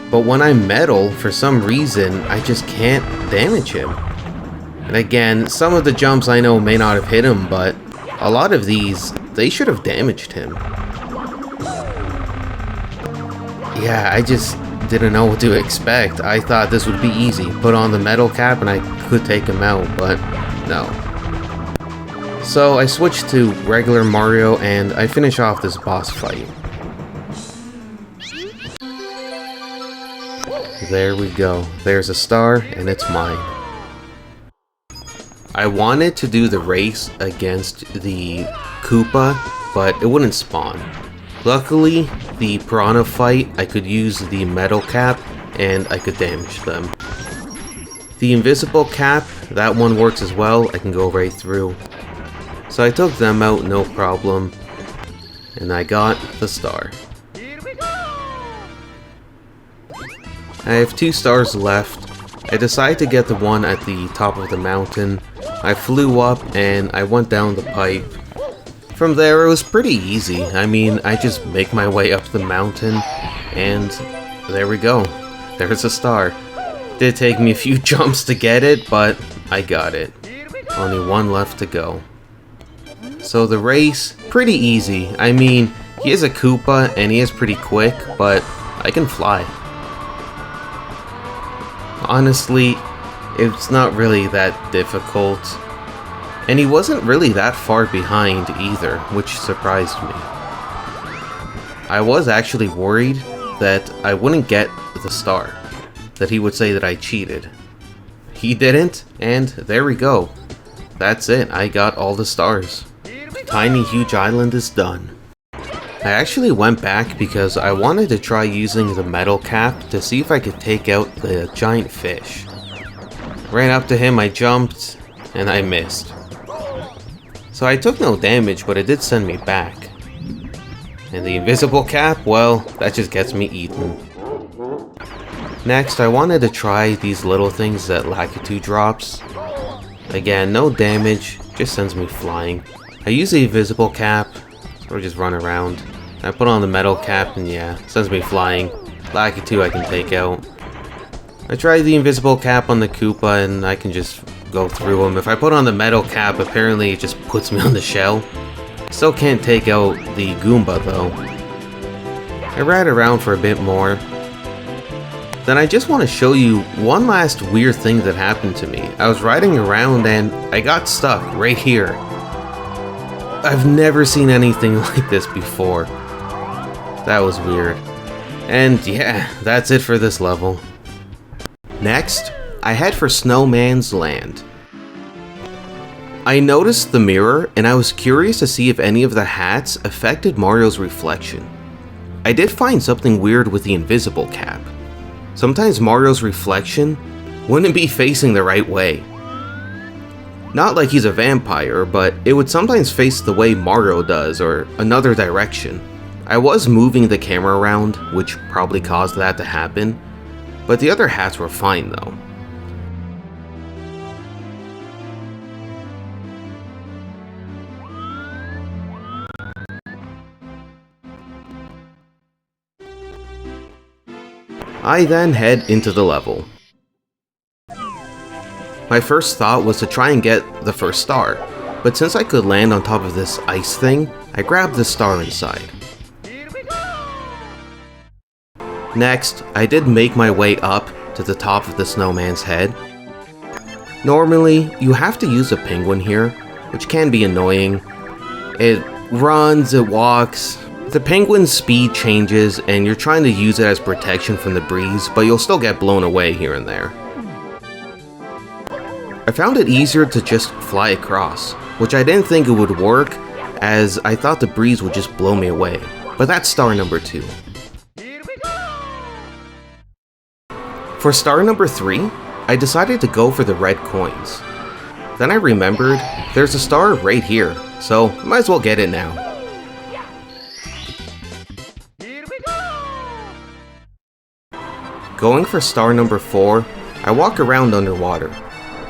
[SPEAKER 2] But when I'm metal, for some reason, I just can't damage him. And again, some of the jumps I know may not have hit him, but a lot of these, they should have damaged him. Yeah, I just didn't know what to expect. I thought this would be easy. Put on the metal cap and I could take him out, but no. So I switched to regular Mario and I finish off this boss fight. There we go. There's a star and it's mine. I wanted to do the race against the Koopa, but it wouldn't spawn. Luckily, the Piranha fight, I could use the metal cap and I could damage them. The invisible cap, that one works as well, I can go right through. So I took them out, no problem, and I got the star. I have 2 stars left. I decided to get the one at the top of the mountain. I flew up and I went down the pipe. From there it was pretty easy. I mean, I just make my way up the mountain and there we go. There's a star. Did take me a few jumps to get it, but I got it. Only one left to go. So the race, pretty easy. I mean, he is a Koopa and he is pretty quick, but I can fly. Honestly, it's not really that difficult. And he wasn't really that far behind either, which surprised me. I was actually worried that I wouldn't get the star, that he would say that I cheated. He didn't, and there we go. That's it, I got all the stars. Tiny Huge Island is done. I actually went back because I wanted to try using the metal cap to see if I could take out the giant fish. Ran up to him, I jumped, and I missed. So I took no damage, but it did send me back. And the invisible cap, well, that just gets me eaten. Next, I wanted to try these little things that Lakitu drops. Again, no damage, just sends me flying. I use the invisible cap, or just run around. I put on the metal cap and yeah, sends me flying. Lakitu I can take out. I tried the invisible cap on the Koopa and I can just go through him. If I put on the metal cap, apparently it just puts me on the shell. Still can't take out the Goomba though. I ride around for a bit more. Then I just want to show you one last weird thing that happened to me. I was riding around and I got stuck right here. I've never seen anything like this before. That was weird. And yeah, that's it for this level. Next, I head for Snowman's Land. I noticed the mirror and I was curious to see if any of the hats affected Mario's reflection. I did find something weird with the invisible cap. Sometimes Mario's reflection wouldn't be facing the right way. Not like he's a vampire, but it would sometimes face the way Mario does or another direction. I was moving the camera around, which probably caused that to happen, but the other hats were fine though. I then head into the level. My first thought was to try and get the first star, but since I could land on top of this ice thing, I grabbed the star inside. Next, I did make my way up to the top of the snowman's head. Normally, you have to use a penguin here, which can be annoying. It runs, it walks. The penguin's speed changes and you're trying to use it as protection from the breeze, but you'll still get blown away here and there. I found it easier to just fly across, which I didn't think it would work as I thought the breeze would just blow me away, but that's star number 2. For star number 3, I decided to go for the red coins. Then I remembered there's a star right here, so might as well get it now. Going for star number 4, I walk around underwater.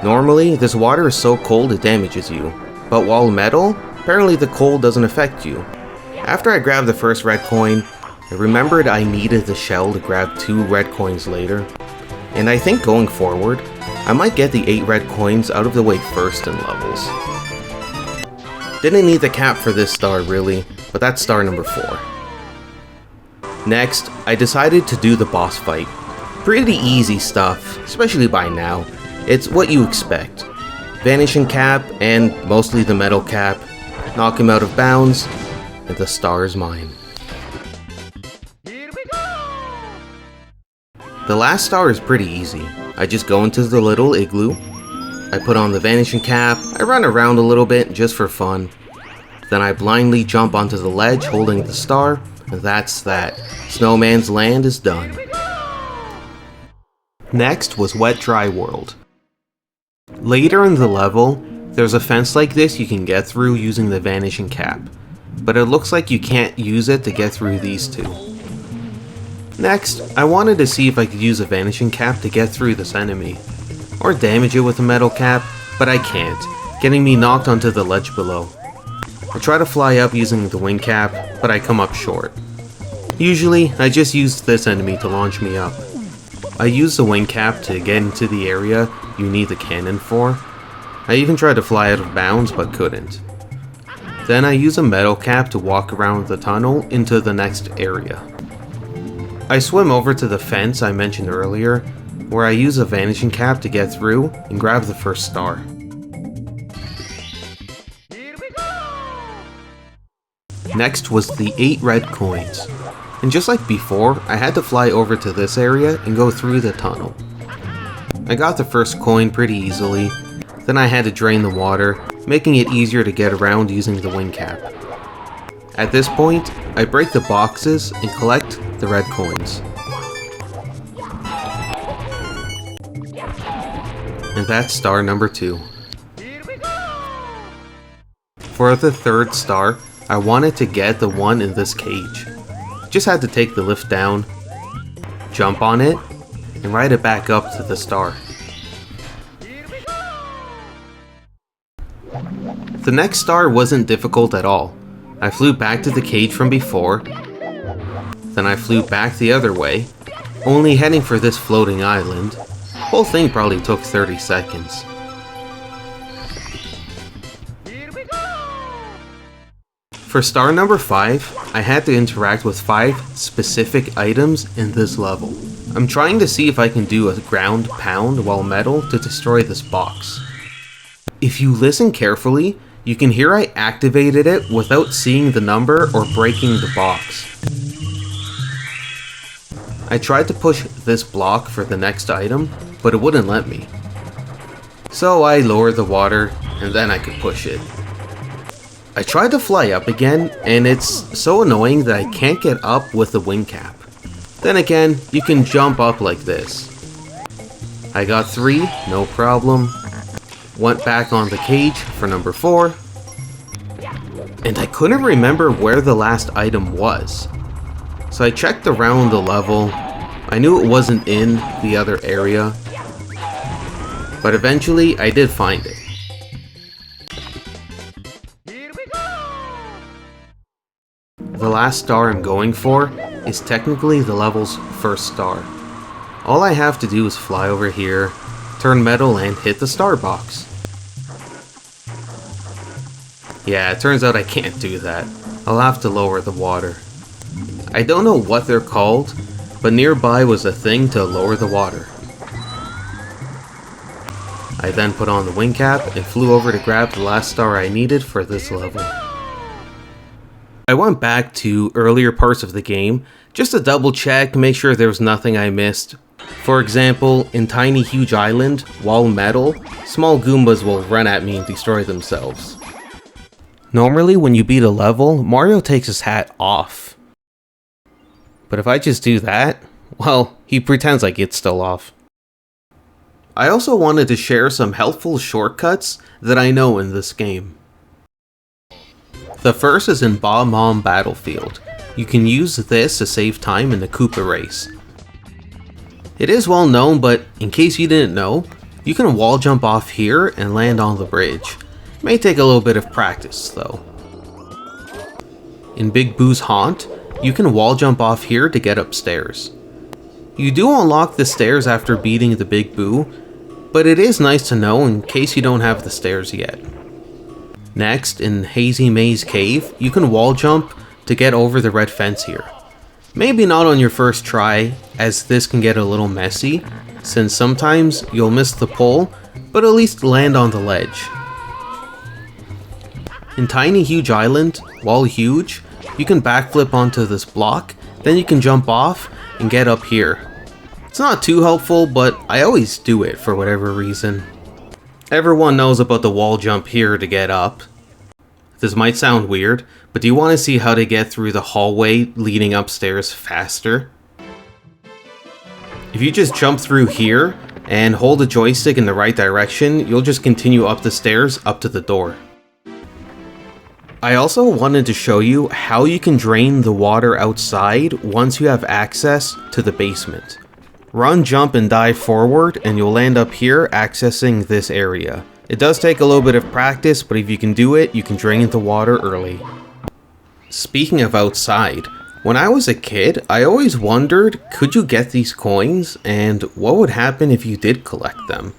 [SPEAKER 2] Normally, this water is so cold it damages you, but while metal, apparently the cold doesn't affect you. After I grabbed the first red coin, I remembered I needed the shell to grab 2 red coins later. And I think going forward, I might get the 8 red coins out of the way first in levels. Didn't need the cap for this star really, but that's star number 4. Next, I decided to do the boss fight. Pretty easy stuff, especially by now. It's what you expect. Vanishing cap, and mostly the metal cap. Knock him out of bounds, and the star is mine. The last star is pretty easy. I just go into the little igloo. I put on the vanishing cap, I run around a little bit just for fun. Then I blindly jump onto the ledge holding the star, and that's that. Snowman's Land is done. Next was Wet Dry World. Later in the level, there's a fence like this you can get through using the vanishing cap, but it looks like you can't use it to get through these 2. Next, I wanted to see if I could use a vanishing cap to get through this enemy, or damage it with a metal cap, but I can't, getting me knocked onto the ledge below. I try to fly up using the wing cap, but I come up short. Usually, I just use this enemy to launch me up. I use the wing cap to get into the area you need the cannon for. I even tried to fly out of bounds but couldn't. Then I use a metal cap to walk around the tunnel into the next area. I swim over to the fence I mentioned earlier, where I use a vanishing cap to get through and grab the first star. Next was the 8 red coins. And just like before, I had to fly over to this area and go through the tunnel. I got the first coin pretty easily, then I had to drain the water, making it easier to get around using the wing cap. At this point, I break the boxes and collect the red coins. And that's star number 2. For the 3rd star, I wanted to get the one in this cage. Just had to take the lift down, jump on it, and ride it back up to the star. The next star wasn't difficult at all. I flew back to the cage from before, then I flew back the other way, only heading for this floating island. The whole thing probably took 30 seconds. For star number 5, I had to interact with 5 specific items in this level. I'm trying to see if I can do a ground pound while metal to destroy this box. If you listen carefully, you can hear I activated it without seeing the number or breaking the box. I tried to push this block for the next item, but it wouldn't let me. So I lowered the water, and then I could push it. I tried to fly up again, and it's so annoying that I can't get up with the wing cap. Then again, you can jump up like this. I got 3, no problem. Went back on the cage for number 4. And I couldn't remember where the last item was. So I checked around the level. I knew it wasn't in the other area. But eventually, I did find it. The last star I'm going for is technically the level's first star. All I have to do is fly over here, turn metal, and hit the star box. Yeah, it turns out I can't do that. I'll have to lower the water. I don't know what they're called, but nearby was a thing to lower the water. I then put on the wing cap and flew over to grab the last star I needed for this level. I went back to earlier parts of the game just to double check, make sure there was nothing I missed. For example, in Tiny Huge Island, while metal, small Goombas will run at me and destroy themselves. Normally when you beat a level, Mario takes his hat off. But if I just do that, well, he pretends like it's still off. I also wanted to share some helpful shortcuts that I know in this game. The first is in Bob-omb Battlefield. You can use this to save time in the Koopa race. It is well known, but in case you didn't know, you can wall jump off here and land on the bridge. It may take a little bit of practice though. In Big Boo's Haunt, you can wall jump off here to get upstairs. You do unlock the stairs after beating the Big Boo, but it is nice to know in case you don't have the stairs yet. Next, in Hazy Maze Cave, you can wall jump to get over the red fence here. Maybe not on your first try, as this can get a little messy, since sometimes you'll miss the pole, but at least land on the ledge. In Tiny Huge Island, while huge, you can backflip onto this block, then you can jump off and get up here. It's not too helpful, but I always do it for whatever reason. Everyone knows about the wall jump here to get up. This might sound weird, but do you want to see how to get through the hallway leading upstairs faster? If you just jump through here and hold the joystick in the right direction, you'll just continue up the stairs up to the door. I also wanted to show you how you can drain the water outside once you have access to the basement. Run, jump, and dive forward, and you'll land up here accessing this area. It does take a little bit of practice, but if you can do it, you can drain the water early. Speaking of outside, when I was a kid, I always wondered, could you get these coins, and what would happen if you did collect them?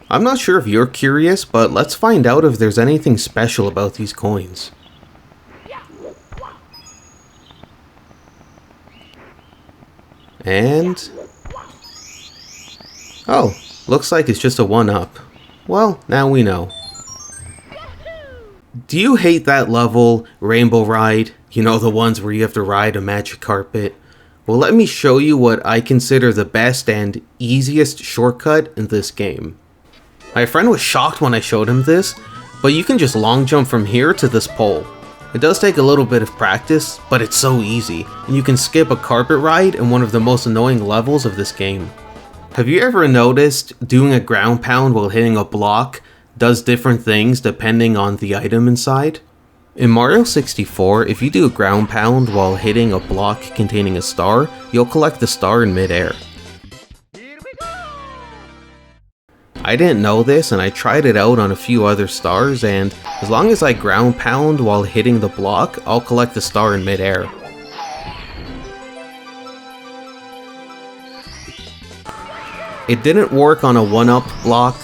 [SPEAKER 2] I'm not sure if you're curious, but let's find out if there's anything special about these coins. And... oh, looks like it's just a 1-up. Well, now we know. Do you hate that level, Rainbow Ride? You know, the ones where you have to ride a magic carpet? Well, let me show you what I consider the best and easiest shortcut in this game. My friend was shocked when I showed him this, but you can just long jump from here to this pole. It does take a little bit of practice, but it's so easy, and you can skip a carpet ride in one of the most annoying levels of this game. Have you ever noticed doing a ground pound while hitting a block does different things depending on the item inside? In Mario 64, if you do a ground pound while hitting a block containing a star, you'll collect the star in midair. I didn't know this, and I tried it out on a few other stars, and as long as I ground pound while hitting the block, I'll collect the star in midair. It didn't work on a 1-up block,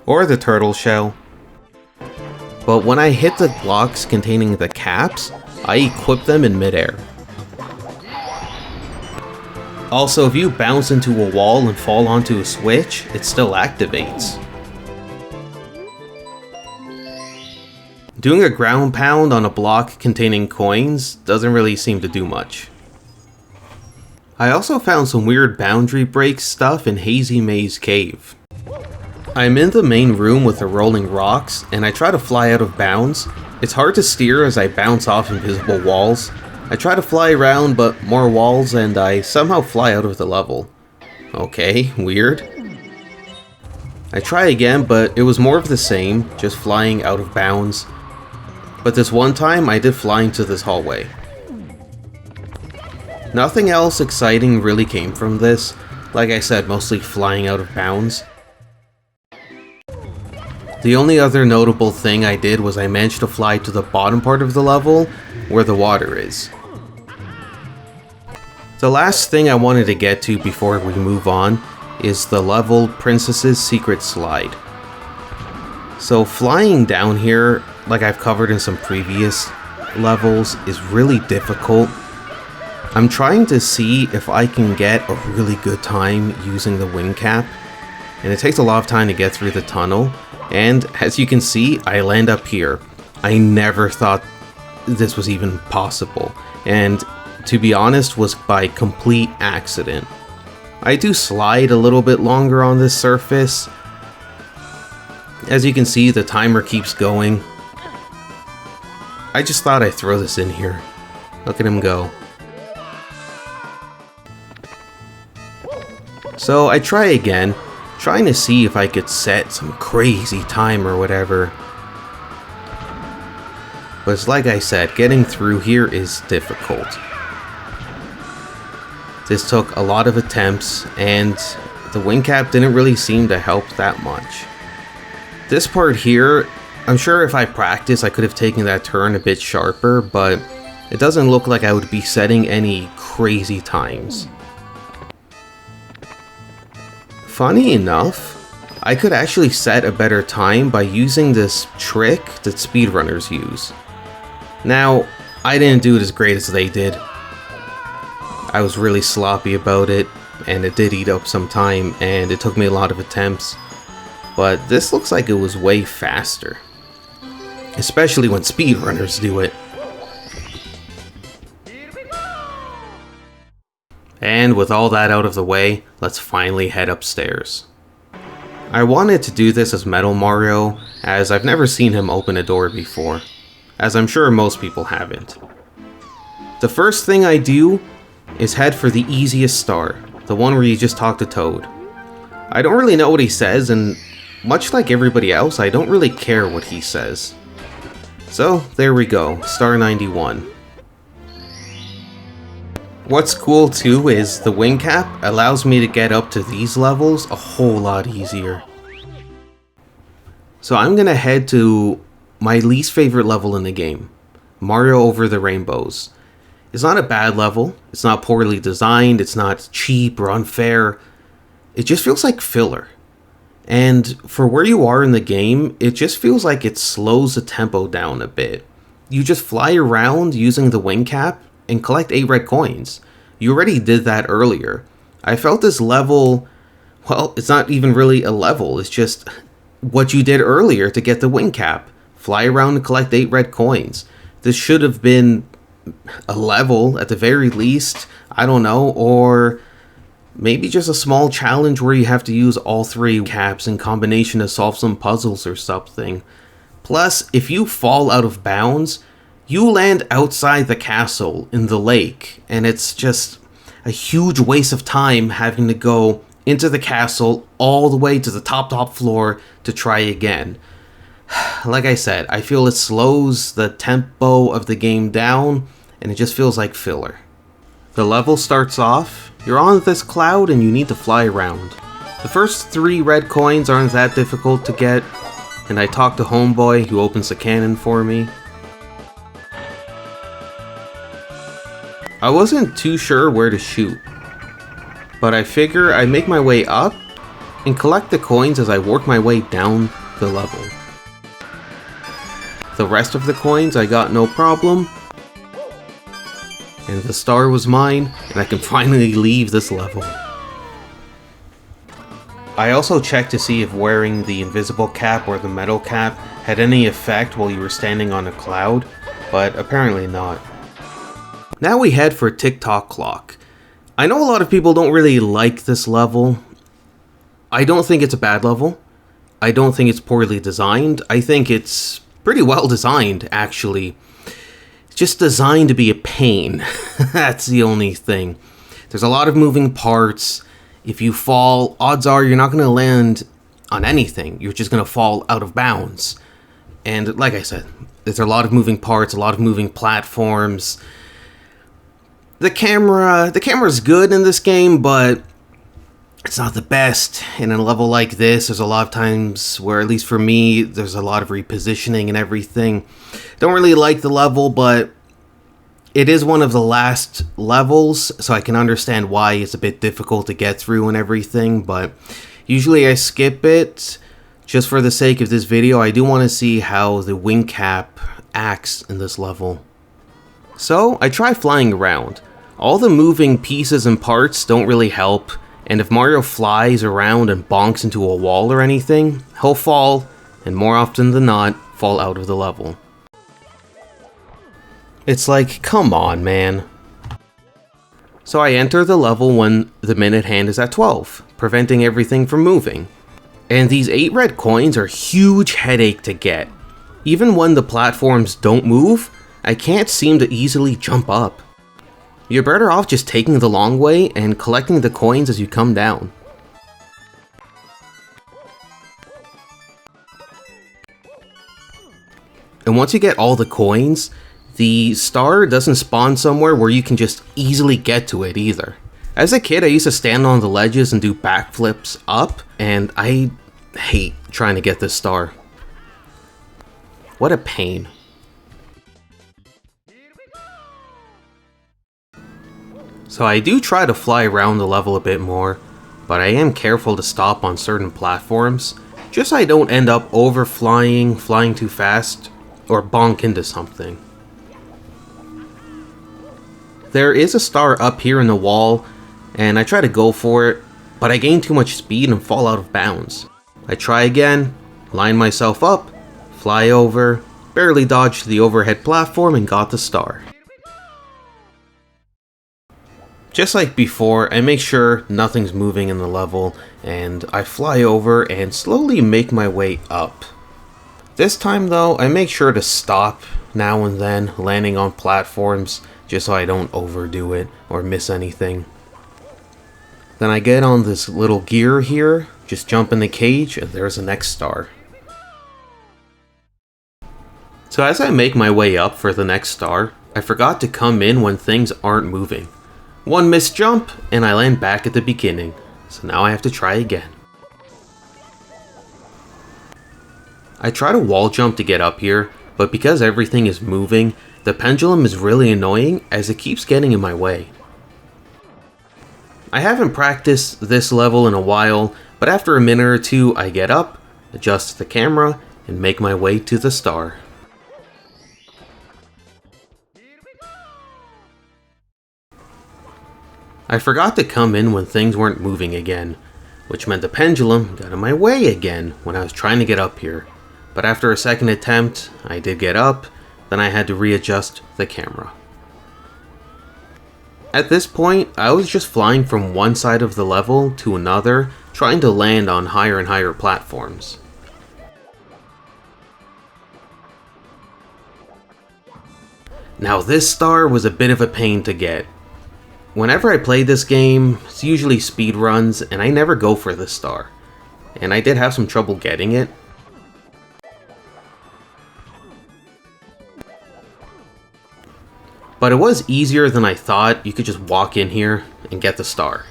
[SPEAKER 2] or the turtle shell. But when I hit the blocks containing the caps, I equip them in midair. Also, if you bounce into a wall and fall onto a switch, it still activates. Doing a ground pound on a block containing coins doesn't really seem to do much. I also found some weird boundary break stuff in Hazy Maze Cave. I'm in the main room with the rolling rocks, and I try to fly out of bounds. It's hard to steer as I bounce off invisible walls. I try to fly around, but more walls, and I somehow fly out of the level. Okay, weird. I try again, but it was more of the same, just flying out of bounds. But this one time, I did fly into this hallway. Nothing else exciting really came from this. Like I said, mostly flying out of bounds. The only other notable thing I did was I managed to fly to the bottom part of the level, where the water is. It's The last thing I wanted to get to before we move on is the level Princess's Secret Slide. So flying down here, like I've covered in some previous levels, is really difficult. I'm trying to see if I can get a really good time using the wing cap, and it takes a lot of time to get through the tunnel, and as you can see, I land up here. I never thought this was even possible, and to be honest, was by complete accident. I do slide a little bit longer on this surface. As you can see, the timer keeps going. I just thought I'd throw this in here. Look at him go. So I try again, trying to see if I could set some crazy time or whatever. But it's like I said, getting through here is difficult. This took a lot of attempts, and the wing cap didn't really seem to help that much. This part here, I'm sure if I practiced I could have taken that turn a bit sharper, but it doesn't look like I would be setting any crazy times. Funny enough, I could actually set a better time by using this trick that speedrunners use. Now, I didn't do it as great as they did. I was really sloppy about it, and it did eat up some time, and it took me a lot of attempts. But this looks like it was way faster. Especially when speedrunners do it. And with all that out of the way, let's finally head upstairs. I wanted to do this as Metal Mario, as I've never seen him open a door before. As I'm sure most people haven't. The first thing I do is head for the easiest star, the one where you just talk to Toad. I don't really know what he says, and much like everybody else, I don't really care what he says. So, there we go, star 91. What's cool too is the wing cap allows me to get up to these levels a whole lot easier. So I'm gonna head to my least favorite level in the game, Mario Over the Rainbows. It's not a bad level, it's not poorly designed, it's not cheap or unfair. It just feels like filler. And for where you are in the game, it just feels like it slows the tempo down a bit. You just fly around using the wing cap and collect 8 red coins. You already did that earlier. I felt this level, well, it's not even really a level, it's just what you did earlier to get the wing cap. Fly around and collect 8 red coins. This should have been a level at the very least, I don't know, or maybe just a small challenge where you have to use all 3 caps in combination to solve some puzzles or something. Plus, if you fall out of bounds, you land outside the castle in the lake, and it's just a huge waste of time having to go into the castle all the way to the top floor to try again. Like I said, I feel it slows the tempo of the game down, and it just feels like filler. The level starts off, you're on this cloud and you need to fly around. The first 3 red coins aren't that difficult to get, and I talk to Homeboy who opens the cannon for me. I wasn't too sure where to shoot, but I figure I make my way up and collect the coins as I work my way down the level. The rest of the coins I got no problem, and the star was mine, and I can finally leave this level. I also checked to see if wearing the invisible cap or the metal cap had any effect while you were standing on a cloud, but apparently not. Now we head for Tick-Tock Clock. I know a lot of people don't really like this level. I don't think it's a bad level. I don't think it's poorly designed. I think it's pretty well designed, actually. It's just designed to be a pain. That's the only thing. There's a lot of moving parts. If you fall, odds are you're not going to land on anything. You're just going to fall out of bounds. And like I said, there's a lot of moving parts, a lot of moving platforms. The camera's good in this game, but it's not the best. And in a level like this, there's a lot of times where, at least for me, there's a lot of repositioning and everything. Don't really like the level, but It is one of the last levels, so I can understand why it's a bit difficult to get through and everything, but usually I skip it. Just for the sake of this video, I do want to see how the wing cap acts in this level. So, I try flying around. All the moving pieces and parts don't really help, and if Mario flies around and bonks into a wall or anything, he'll fall, and more often than not, fall out of the level. It's like, come on, man. So I enter the level when the minute hand is at 12, preventing everything from moving. And these 8 red coins are a huge headache to get. Even when the platforms don't move, I can't seem to easily jump up. You're better off just taking the long way and collecting the coins as you come down. And once you get all the coins, the star doesn't spawn somewhere where you can just easily get to it either. As a kid, I used to stand on the ledges and do backflips up, and I hate trying to get this star. What a pain. So I do try to fly around the level a bit more, but I am careful to stop on certain platforms, just so I don't end up overflying, flying too fast, or bonk into something. There is a star up here in the wall, and I try to go for it, but I gain too much speed and fall out of bounds. I try again, line myself up, fly over, barely dodged the overhead platform and got the star. Just like before, I make sure nothing's moving in the level, and I fly over and slowly make my way up. This time though, I make sure to stop now and then, landing on platforms, just so I don't overdo it or miss anything. Then I get on this little gear here, just jump in the cage, and there's the next star. So as I make my way up for the next star, I forgot to come in when things aren't moving. One missed jump, and I land back at the beginning, so now I have to try again. I try to wall jump to get up here, but because everything is moving, the pendulum is really annoying as it keeps getting in my way. I haven't practiced this level in a while, but after a minute or two I get up, adjust the camera, and make my way to the star. I forgot to come in when things weren't moving again, which meant the pendulum got in my way again when I was trying to get up here. But after a second attempt, I did get up, then I had to readjust the camera. At this point, I was just flying from one side of the level to another, trying to land on higher and higher platforms. Now this star was a bit of a pain to get. Whenever I play this game, it's usually speedruns, and I never go for this star. And I did have some trouble getting it. But it was easier than I thought. You could just walk in here and get the star.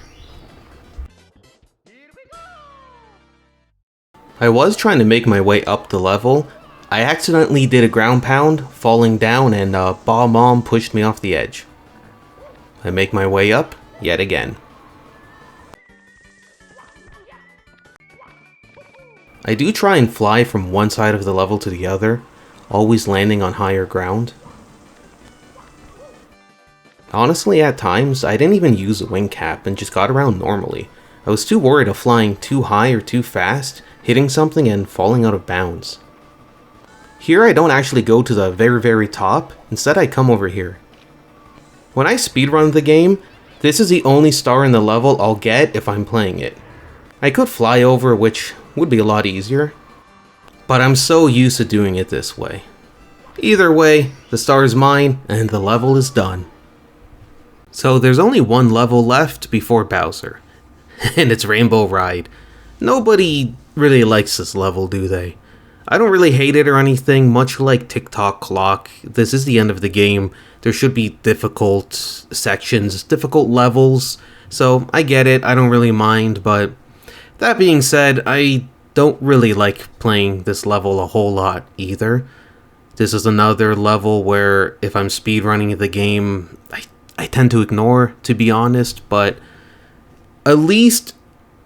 [SPEAKER 2] I was trying to make my way up the level. I accidentally did a ground pound, falling down, and Bob-omb pushed me off the edge. I make my way up yet again. I do try and fly from one side of the level to the other, always landing on higher ground. Honestly, at times, I didn't even use a wing cap and just got around normally. I was too worried of flying too high or too fast, hitting something and falling out of bounds. Here I don't actually go to the very top, instead I come over here. When I speedrun the game, this is the only star in the level I'll get if I'm playing it. I could fly over, which would be a lot easier, but I'm so used to doing it this way. Either way, the star is mine and the level is done. So there's only one level left before Bowser, and it's Rainbow Ride. Nobody really likes this level, do they? I don't really hate it or anything, much like Tick-Tock Clock. This is the end of the game. There should be difficult sections, difficult levels, so I get it, I don't really mind, but that being said, I don't really like playing this level a whole lot either. This is another level where if I'm speedrunning the game, I tend to ignore, to be honest, but at least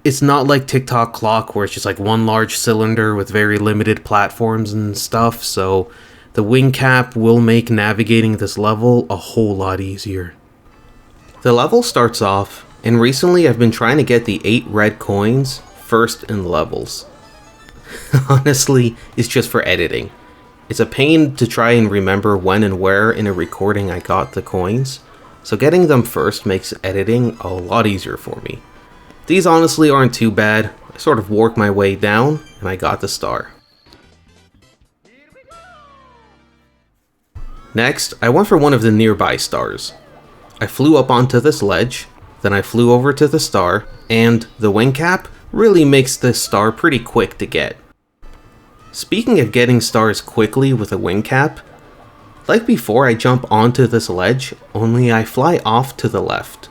[SPEAKER 2] it's not like TikTok Clock where it's just like one large cylinder with very limited platforms and stuff, so the wing cap will make navigating this level a whole lot easier. The level starts off, and recently I've been trying to get the 8 red coins first in levels. Honestly, it's just for editing. It's a pain to try and remember when and where in a recording I got the coins, so getting them first makes editing a lot easier for me. These honestly aren't too bad. I sort of worked my way down, and I got the star. Next, I went for one of the nearby stars. I flew up onto this ledge, then I flew over to the star, and the wing cap really makes this star pretty quick to get. Speaking of getting stars quickly with a wing cap, like before I jump onto this ledge, only I fly off to the left.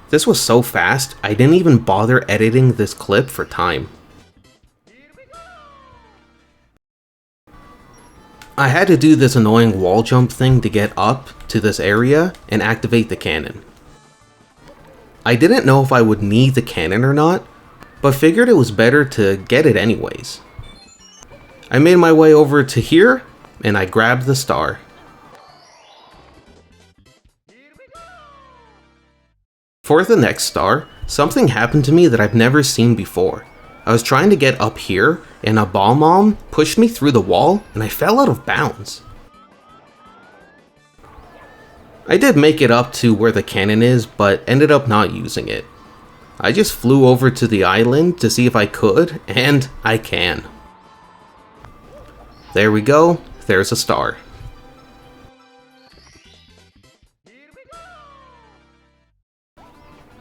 [SPEAKER 2] This was so fast, I didn't even bother editing this clip for time. I had to do this annoying wall jump thing to get up to this area and activate the cannon. I didn't know if I would need the cannon or not, but figured it was better to get it anyways. I made my way over to here, and I grabbed the star. For the next star, something happened to me that I've never seen before. I was trying to get up here, and a bomb pushed me through the wall, and I fell out of bounds. I did make it up to where the cannon is, but ended up not using it. I just flew over to the island to see if I could, and I can. There we go, there's a star.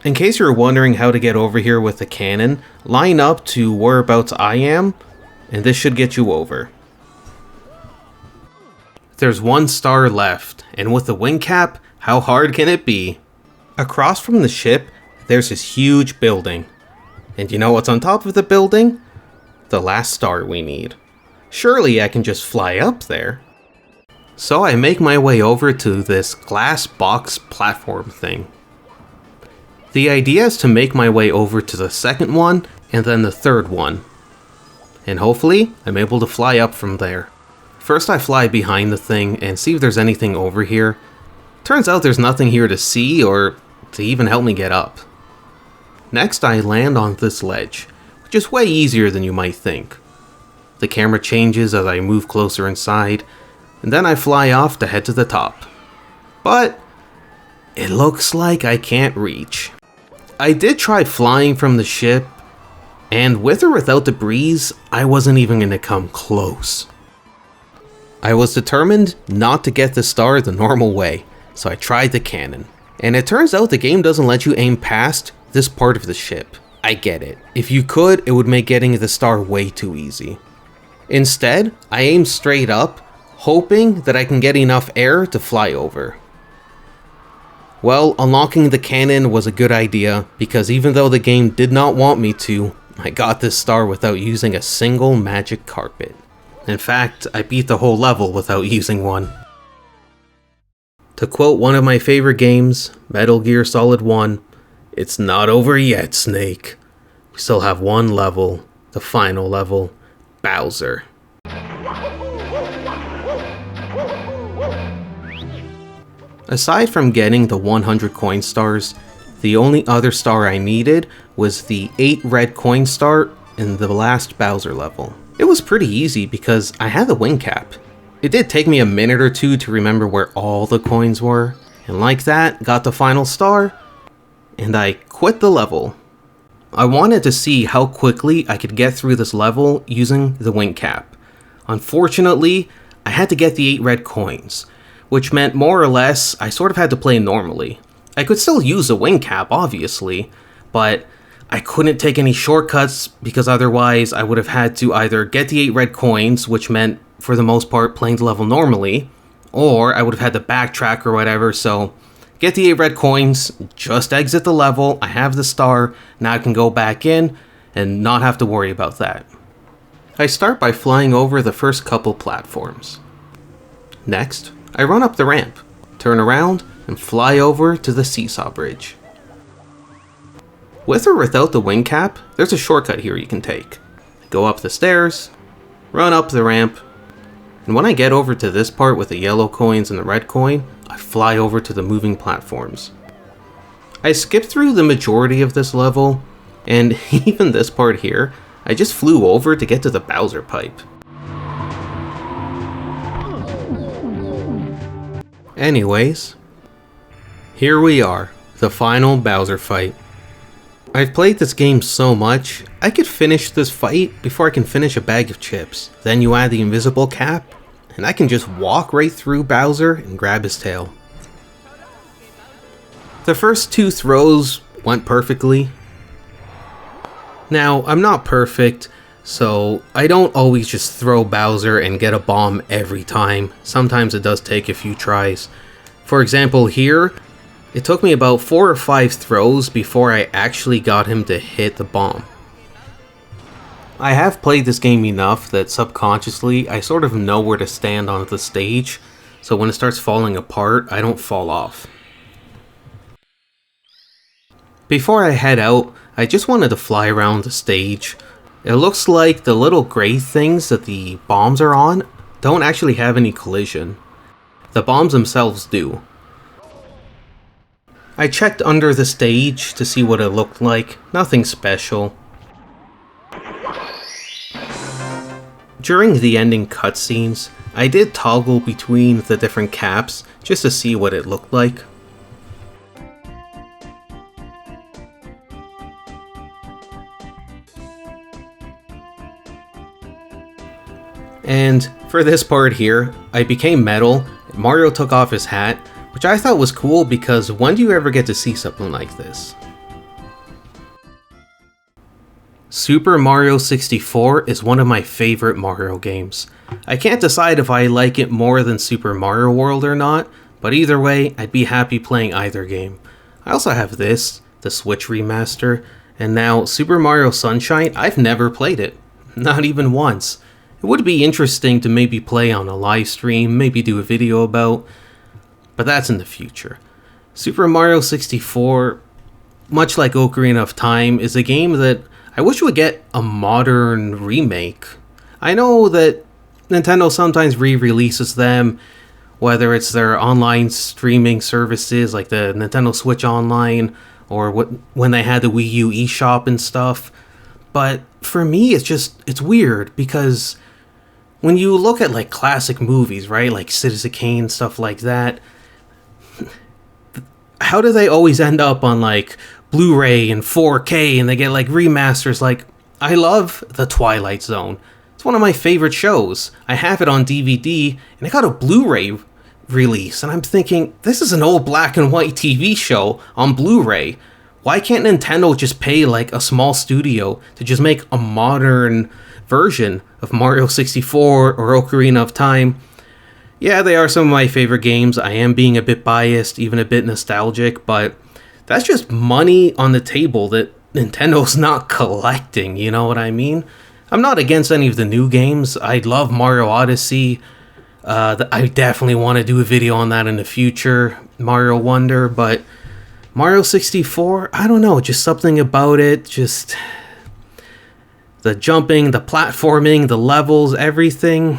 [SPEAKER 2] In case you're wondering how to get over here with the cannon, line up to whereabouts I am, and this should get you over. There's one star left, and with the wing cap, how hard can it be? Across from the ship, there's this huge building. And you know what's on top of the building? The last star we need. Surely I can just fly up there. So I make my way over to this glass box platform thing. The idea is to make my way over to the second one, and then the third one. And hopefully, I'm able to fly up from there. First I fly behind the thing and see if there's anything over here. Turns out there's nothing here to see or to even help me get up. Next I land on this ledge, which is way easier than you might think. The camera changes as I move closer inside, and then I fly off to head to the top. But it looks like I can't reach. I did try flying from the ship, and with or without the breeze, I wasn't even going to come close. I was determined not to get the star the normal way, so I tried the cannon. And it turns out the game doesn't let you aim past this part of the ship. I get it. If you could, it would make getting the star way too easy. Instead, I aimed straight up, hoping that I can get enough air to fly over. Well, unlocking the cannon was a good idea, because even though the game did not want me to, I got this star without using a single magic carpet. In fact, I beat the whole level without using one. To quote one of my favorite games, Metal Gear Solid 1, "It's not over yet, Snake. We still have one level, the final level, Bowser." Aside from getting the 100 coin stars, the only other star I needed was the 8 red coin star in the last Bowser level. It was pretty easy because I had the wing cap. It did take me a minute or two to remember where all the coins were, and like that, got the final star, and I quit the level. I wanted to see how quickly I could get through this level using the wing cap. Unfortunately, I had to get the 8 red coins, which meant more or less I sort of had to play normally. I could still use the wing cap, obviously, but I couldn't take any shortcuts because otherwise I would have had to either get the 8 red coins, which meant for the most part playing the level normally, or I would have had to backtrack or whatever, so get the 8 red coins, just exit the level, I have the star, now I can go back in and not have to worry about that. I start by flying over the first couple platforms. Next, I run up the ramp, turn around, and fly over to the seesaw bridge. With or without the wing cap, there's a shortcut here you can take. Go up the stairs, run up the ramp, and when I get over to this part with the yellow coins and the red coin, I fly over to the moving platforms. I skipped through the majority of this level, and even this part here, I just flew over to get to the Bowser pipe. Anyways, here we are, the final Bowser fight. I've played this game so much, I could finish this fight before I can finish a bag of chips. Then you add the invisible cap, and I can just walk right through Bowser and grab his tail. The first 2 throws went perfectly. Now, I'm not perfect, so I don't always just throw Bowser and get a bomb every time. Sometimes it does take a few tries. For example, here, it took me about 4 or 5 throws before I actually got him to hit the bomb. I have played this game enough that subconsciously I sort of know where to stand on the stage, so when it starts falling apart, I don't fall off. Before I head out, I just wanted to fly around the stage. It looks like the little gray things that the bombs are on don't actually have any collision. The bombs themselves do. I checked under the stage to see what it looked like, nothing special. During the ending cutscenes, I did toggle between the different caps just to see what it looked like. And for this part here, I became metal, Mario took off his hat, which I thought was cool because when do you ever get to see something like this? Super Mario 64 is one of my favorite Mario games. I can't decide if I like it more than Super Mario World or not, but either way, I'd be happy playing either game. I also have this, the Switch remaster, and now Super Mario Sunshine, I've never played it. Not even once. It would be interesting to maybe play on a live stream, maybe do a video about, but that's in the future. Super Mario 64, much like Ocarina of Time, is a game that I wish would get a modern remake. I know that Nintendo sometimes re-releases them, whether it's their online streaming services like the Nintendo Switch Online, or when they had the Wii U eShop and stuff. But for me, it's weird because when you look at like classic movies, right, like Citizen Kane, stuff like that, how do they always end up on like Blu-ray and 4K and they get like remasters? Like, I love The Twilight Zone. It's one of my favorite shows. I have it on DVD and I got a Blu-ray release and I'm thinking, this is an old black and white TV show on Blu-ray. Why can't Nintendo just pay like a small studio to just make a modern version of Mario 64 or Ocarina of Time? Yeah, they are some of my favorite games. I am being a bit biased, even a bit nostalgic, but that's just money on the table that Nintendo's not collecting, you know what I mean? I'm not against any of the new games. I love Mario Odyssey. I definitely want to do a video on that in the future, Mario Wonder, but Mario 64, I don't know, just something about it, just the jumping, the platforming, the levels, everything.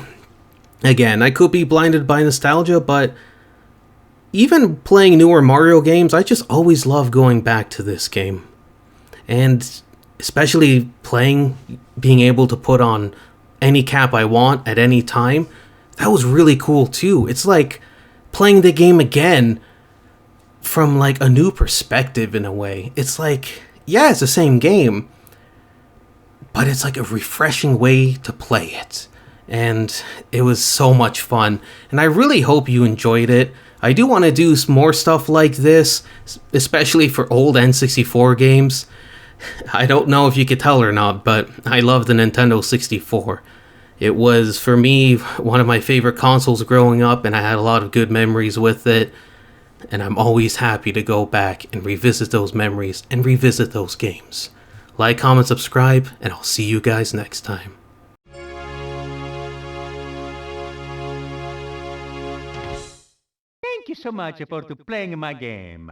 [SPEAKER 2] Again, I could be blinded by nostalgia, but even playing newer Mario games, I just always love going back to this game. And especially being able to put on any cap I want at any time, that was really cool too. It's like playing the game again from like a new perspective in a way. It's like, yeah, it's the same game, but it's like a refreshing way to play it. And it was so much fun. And I really hope you enjoyed it. I do want to do more stuff like this, especially for old N64 games. I don't know if you could tell or not, but I love the Nintendo 64. It was, for me, one of my favorite consoles growing up, and I had a lot of good memories with it. And I'm always happy to go back and revisit those memories and revisit those games. Like, comment, subscribe, and I'll see you guys next time.
[SPEAKER 3] you so much for to playing my game.